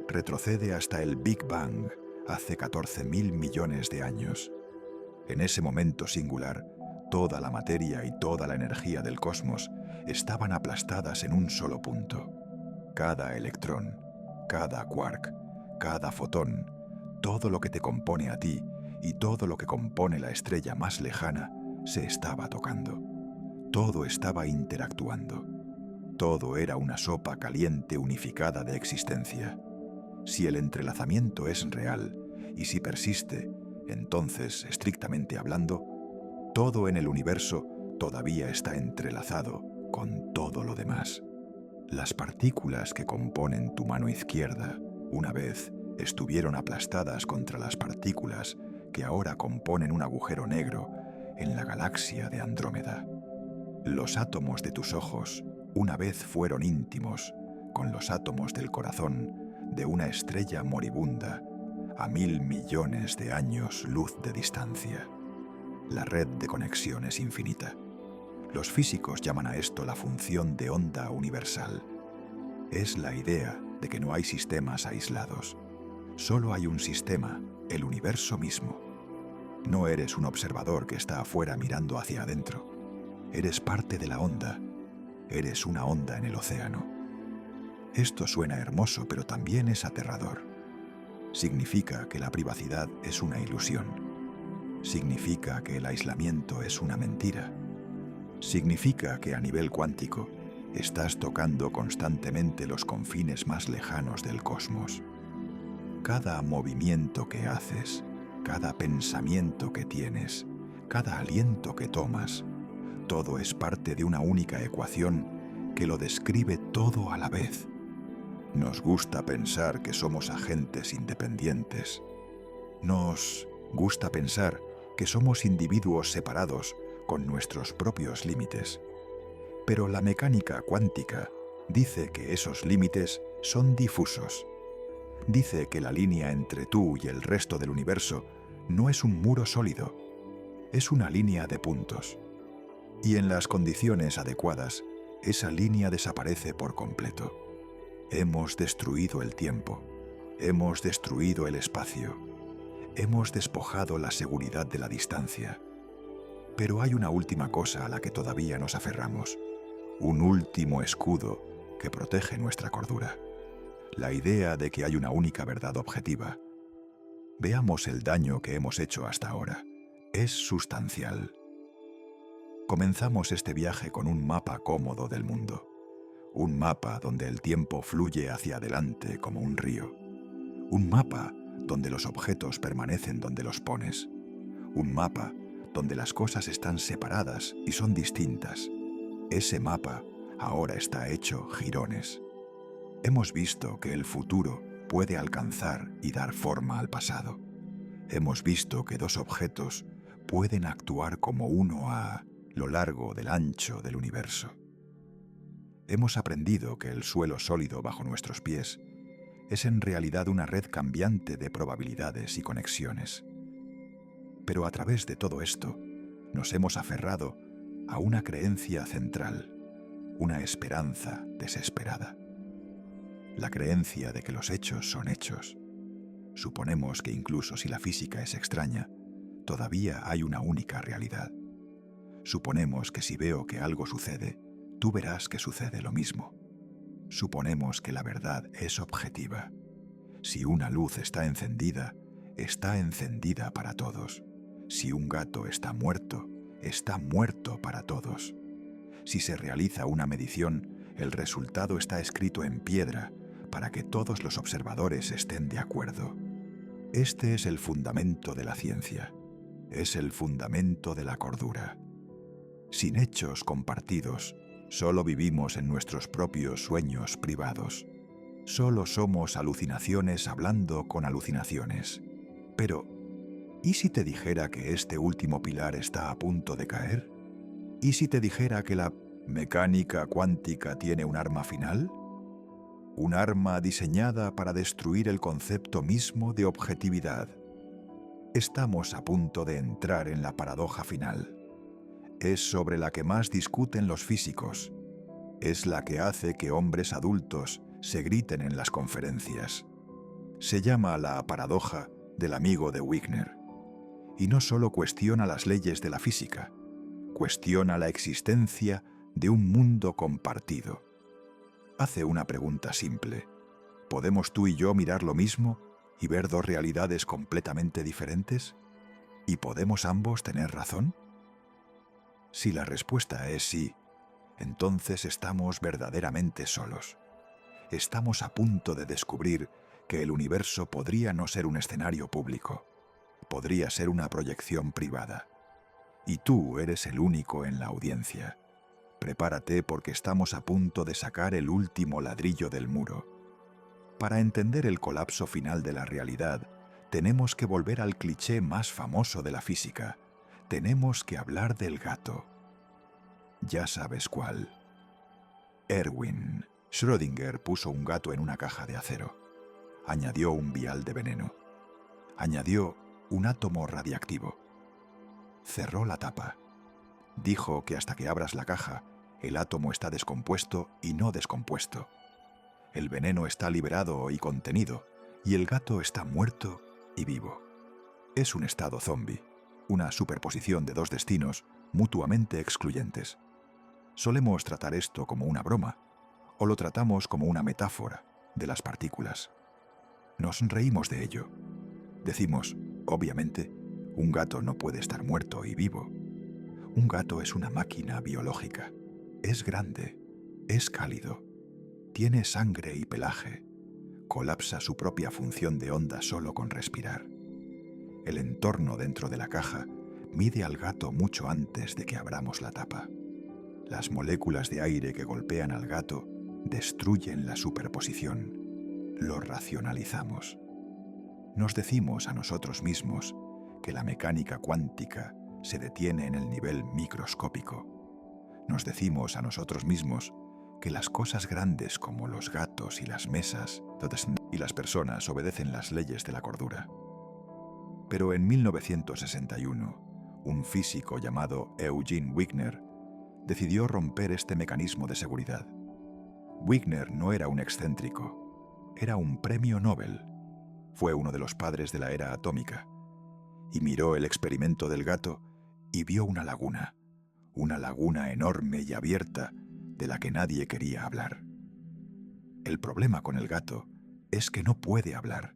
Retrocede hasta el Big Bang, hace 14.000 millones de años. En ese momento singular, toda la materia y toda la energía del cosmos estaban aplastadas en un solo punto. Cada electrón, cada quark, cada fotón, todo lo que te compone a ti y todo lo que compone la estrella más lejana, se estaba tocando. Todo estaba interactuando. Todo era una sopa caliente unificada de existencia. Si el entrelazamiento es real y si persiste, entonces, estrictamente hablando, todo en el universo todavía está entrelazado con todo lo demás. Las partículas que componen tu mano izquierda, una vez, estuvieron aplastadas contra las partículas que ahora componen un agujero negro en la galaxia de Andrómeda. Los átomos de tus ojos una vez fueron íntimos con los átomos del corazón de una estrella moribunda a 1.000 millones de años luz de distancia. La red de conexión es infinita. Los físicos llaman a esto la función de onda universal. Es la idea de que no hay sistemas aislados. Solo hay un sistema, el universo mismo. No eres un observador que está afuera mirando hacia adentro. Eres parte de la onda. Eres una onda en el océano. Esto suena hermoso, pero también es aterrador. Significa que la privacidad es una ilusión. Significa que el aislamiento es una mentira. Significa que a nivel cuántico estás tocando constantemente los confines más lejanos del cosmos. Cada movimiento que haces, cada pensamiento que tienes, cada aliento que tomas, todo es parte de una única ecuación que lo describe todo a la vez. Nos gusta pensar que somos agentes independientes. Nos gusta pensar que somos individuos separados con nuestros propios límites. Pero la mecánica cuántica dice que esos límites son difusos. Dice que la línea entre tú y el resto del universo no es un muro sólido, es una línea de puntos. Y en las condiciones adecuadas, esa línea desaparece por completo. Hemos destruido el tiempo, hemos destruido el espacio, hemos despojado la seguridad de la distancia. Pero hay una última cosa a la que todavía nos aferramos, un último escudo que protege nuestra cordura. La idea de que hay una única verdad objetiva. Veamos el daño que hemos hecho hasta ahora. Es sustancial. Comenzamos este viaje con un mapa cómodo del mundo. Un mapa donde el tiempo fluye hacia adelante como un río. Un mapa donde los objetos permanecen donde los pones. Un mapa donde las cosas están separadas y son distintas. Ese mapa ahora está hecho jirones. Hemos visto que el futuro puede alcanzar y dar forma al pasado. Hemos visto que dos objetos pueden actuar como uno a lo largo del ancho del universo. Hemos aprendido que el suelo sólido bajo nuestros pies es en realidad una red cambiante de probabilidades y conexiones. Pero a través de todo esto, nos hemos aferrado a una creencia central, una esperanza desesperada. La creencia de que los hechos son hechos. Suponemos que incluso si la física es extraña, todavía hay una única realidad. Suponemos que si veo que algo sucede, tú verás que sucede lo mismo. Suponemos que la verdad es objetiva. Si una luz está encendida para todos. Si un gato está muerto para todos. Si se realiza una medición, el resultado está escrito en piedra para que todos los observadores estén de acuerdo. Este es el fundamento de la ciencia. Es el fundamento de la cordura. Sin hechos compartidos, solo vivimos en nuestros propios sueños privados. Solo somos alucinaciones hablando con alucinaciones. Pero, ¿y si te dijera que este último pilar está a punto de caer? ¿Y si te dijera que la mecánica cuántica tiene un arma final? Un arma diseñada para destruir el concepto mismo de objetividad. Estamos a punto de entrar en la paradoja final. Es sobre la que más discuten los físicos. Es la que hace que hombres adultos se griten en las conferencias. Se llama la paradoja del amigo de Wigner. Y no solo cuestiona las leyes de la física, cuestiona la existencia de un mundo compartido. Hace una pregunta simple. ¿Podemos tú y yo mirar lo mismo y ver dos realidades completamente diferentes? ¿Y podemos ambos tener razón? Si la respuesta es sí, entonces estamos verdaderamente solos. Estamos a punto de descubrir que el universo podría no ser un escenario público, podría ser una proyección privada. Y tú eres el único en la audiencia. Prepárate porque estamos a punto de sacar el último ladrillo del muro. Para entender el colapso final de la realidad, tenemos que volver al cliché más famoso de la física. Tenemos que hablar del gato. Ya sabes cuál. Erwin. Schrödinger puso un gato en una caja de acero. Añadió un vial de veneno. Añadió un átomo radiactivo. Cerró la tapa. Dijo que hasta que abras la caja, el átomo está descompuesto y no descompuesto. El veneno está liberado y contenido, y el gato está muerto y vivo. Es un estado zombie, una superposición de dos destinos mutuamente excluyentes. Solemos tratar esto como una broma, o lo tratamos como una metáfora de las partículas. Nos reímos de ello. Decimos, obviamente, un gato no puede estar muerto y vivo. Un gato es una máquina biológica. Es grande, es cálido, tiene sangre y pelaje. Colapsa su propia función de onda solo con respirar. El entorno dentro de la caja mide al gato mucho antes de que abramos la tapa. Las moléculas de aire que golpean al gato destruyen la superposición. Lo racionalizamos. Nos decimos a nosotros mismos que la mecánica cuántica se detiene en el nivel microscópico. Nos decimos a nosotros mismos que las cosas grandes como los gatos y las mesas y las personas obedecen las leyes de la cordura. Pero en 1961, un físico llamado Eugene Wigner decidió romper este mecanismo de seguridad. Wigner no era un excéntrico, era un premio Nobel. Fue uno de los padres de la era atómica. Y miró el experimento del gato y vio una laguna enorme y abierta de la que nadie quería hablar. El problema con el gato es que no puede hablar,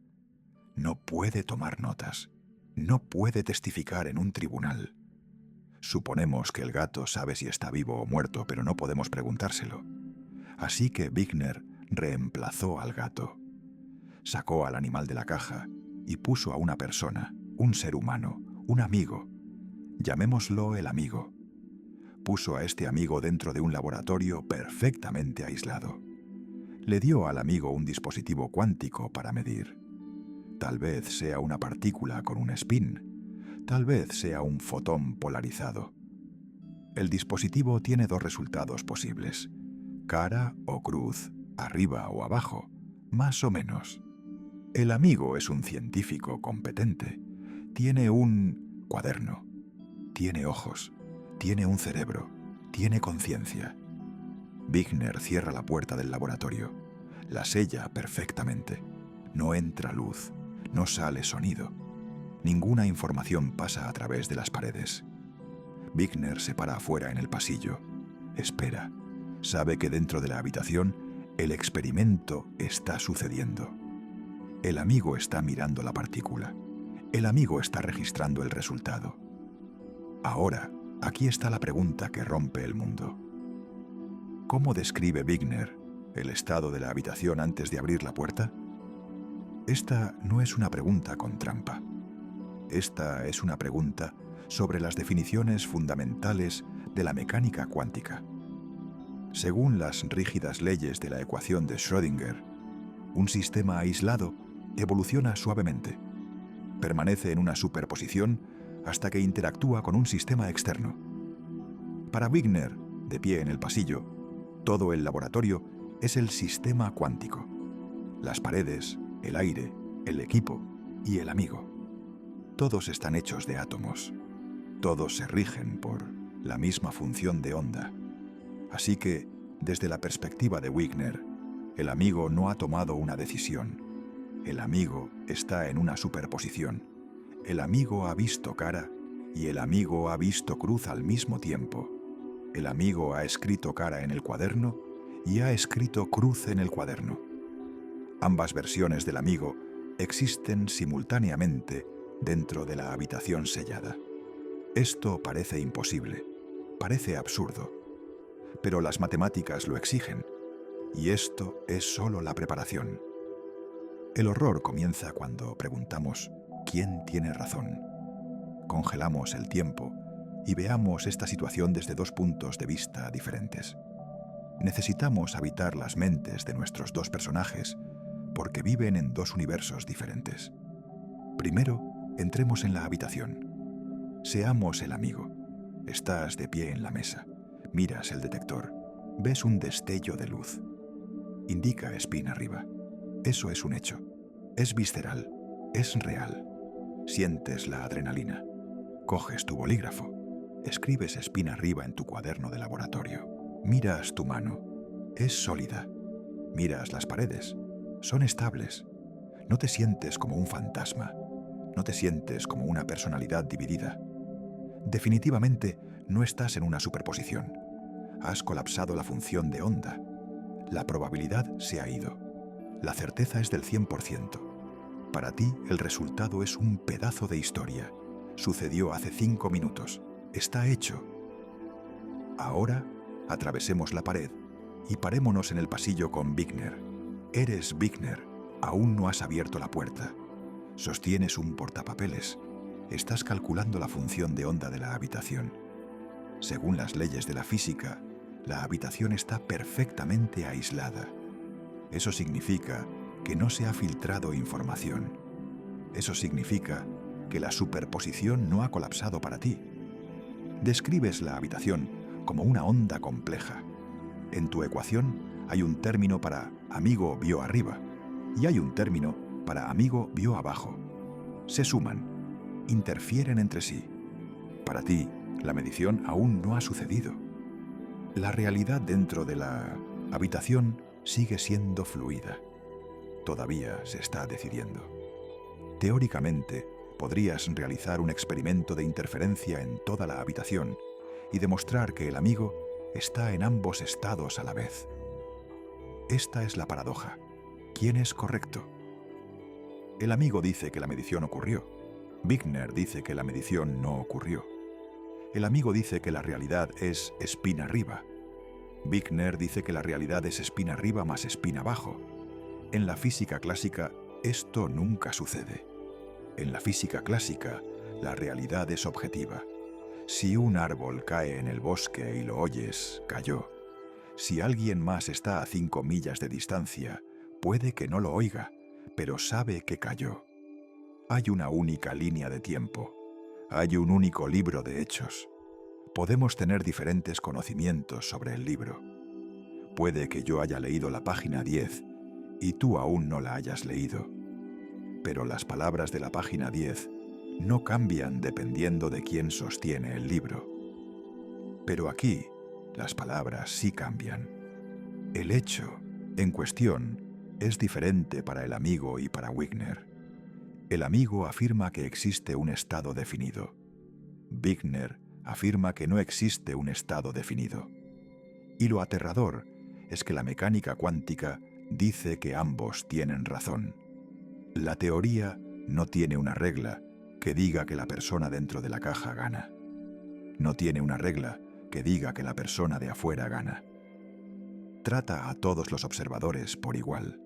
no puede tomar notas, no puede testificar en un tribunal. Suponemos que el gato sabe si está vivo o muerto, pero no podemos preguntárselo. Así que Wigner reemplazó al gato. Sacó al animal de la caja y puso a una persona, un ser humano, un amigo. Llamémoslo el amigo. Puso a este amigo dentro de un laboratorio perfectamente aislado. Le dio al amigo un dispositivo cuántico para medir. Tal vez sea una partícula con un spin. Tal vez sea un fotón polarizado. El dispositivo tiene dos resultados posibles: cara o cruz, arriba o abajo, más o menos. El amigo es un científico competente. Tiene un cuaderno, tiene ojos, tiene un cerebro, tiene conciencia. Wigner cierra la puerta del laboratorio, la sella perfectamente. No entra luz, no sale sonido. Ninguna información pasa a través de las paredes. Wigner se para afuera en el pasillo. Espera. Sabe que dentro de la habitación el experimento está sucediendo. El amigo está mirando la partícula. El amigo está registrando el resultado. Ahora, aquí está la pregunta que rompe el mundo. ¿Cómo describe Wigner el estado de la habitación antes de abrir la puerta? Esta no es una pregunta con trampa. Esta es una pregunta sobre las definiciones fundamentales de la mecánica cuántica. Según las rígidas leyes de la ecuación de Schrödinger, un sistema aislado evoluciona suavemente. Permanece en una superposición hasta que interactúa con un sistema externo. Para Wigner, de pie en el pasillo, todo el laboratorio es el sistema cuántico. Las paredes, el aire, el equipo y el amigo. Todos están hechos de átomos. Todos se rigen por la misma función de onda. Así que, desde la perspectiva de Wigner, el amigo no ha tomado una decisión. El amigo está en una superposición. El amigo ha visto cara y el amigo ha visto cruz al mismo tiempo. El amigo ha escrito cara en el cuaderno y ha escrito cruz en el cuaderno. Ambas versiones del amigo existen simultáneamente dentro de la habitación sellada. Esto parece imposible, parece absurdo, pero las matemáticas lo exigen, y esto es solo la preparación. El horror comienza cuando preguntamos ¿quién tiene razón? Congelamos el tiempo y veamos esta situación desde dos puntos de vista diferentes. Necesitamos habitar las mentes de nuestros dos personajes porque viven en dos universos diferentes. Primero, entremos en la habitación. Seamos el amigo. Estás de pie en la mesa. Miras el detector. Ves un destello de luz. Indica spin arriba. Eso es un hecho. Es visceral. Es real. Sientes la adrenalina. Coges tu bolígrafo. Escribes spin arriba en tu cuaderno de laboratorio. Miras tu mano. Es sólida. Miras las paredes. Son estables. No te sientes como un fantasma. No te sientes como una personalidad dividida. Definitivamente no estás en una superposición. Has colapsado la función de onda. La probabilidad se ha ido. La certeza es del 100%. Para ti, el resultado es un pedazo de historia. Sucedió hace 5 minutos. Está hecho. Ahora, atravesemos la pared y parémonos en el pasillo con Wigner. Eres Wigner. Aún no has abierto la puerta. Sostienes un portapapeles. Estás calculando la función de onda de la habitación. Según las leyes de la física, la habitación está perfectamente aislada. Eso significa que no se ha filtrado información. Eso significa que la superposición no ha colapsado para ti. Describes la habitación como una onda compleja. En tu ecuación hay un término para amigo vio arriba y hay un término para amigo vio abajo. Se suman, interfieren entre sí. Para ti, la medición aún no ha sucedido. La realidad dentro de la habitación sigue siendo fluida. Todavía se está decidiendo. Teóricamente, podrías realizar un experimento de interferencia en toda la habitación y demostrar que el amigo está en ambos estados a la vez. Esta es la paradoja. ¿Quién es correcto? El amigo dice que la medición ocurrió. Wigner dice que la medición no ocurrió. El amigo dice que la realidad es spin arriba. Wigner dice que la realidad es spin arriba más spin abajo. En la física clásica, esto nunca sucede. En la física clásica, la realidad es objetiva. Si un árbol cae en el bosque y lo oyes, cayó. Si alguien más está a 5 millas de distancia, puede que no lo oiga, pero sabe que cayó. Hay una única línea de tiempo. Hay un único libro de hechos. Podemos tener diferentes conocimientos sobre el libro. Puede que yo haya leído la página 10 y tú aún no la hayas leído. Pero las palabras de la página 10 no cambian dependiendo de quién sostiene el libro. Pero aquí, las palabras sí cambian. El hecho en cuestión es diferente para el amigo y para Wigner. El amigo afirma que existe un estado definido. Wigner afirma que no existe un estado definido. Y lo aterrador es que la mecánica cuántica dice que ambos tienen razón. La teoría no tiene una regla que diga que la persona dentro de la caja gana. No tiene una regla que diga que la persona de afuera gana. Trata a todos los observadores por igual.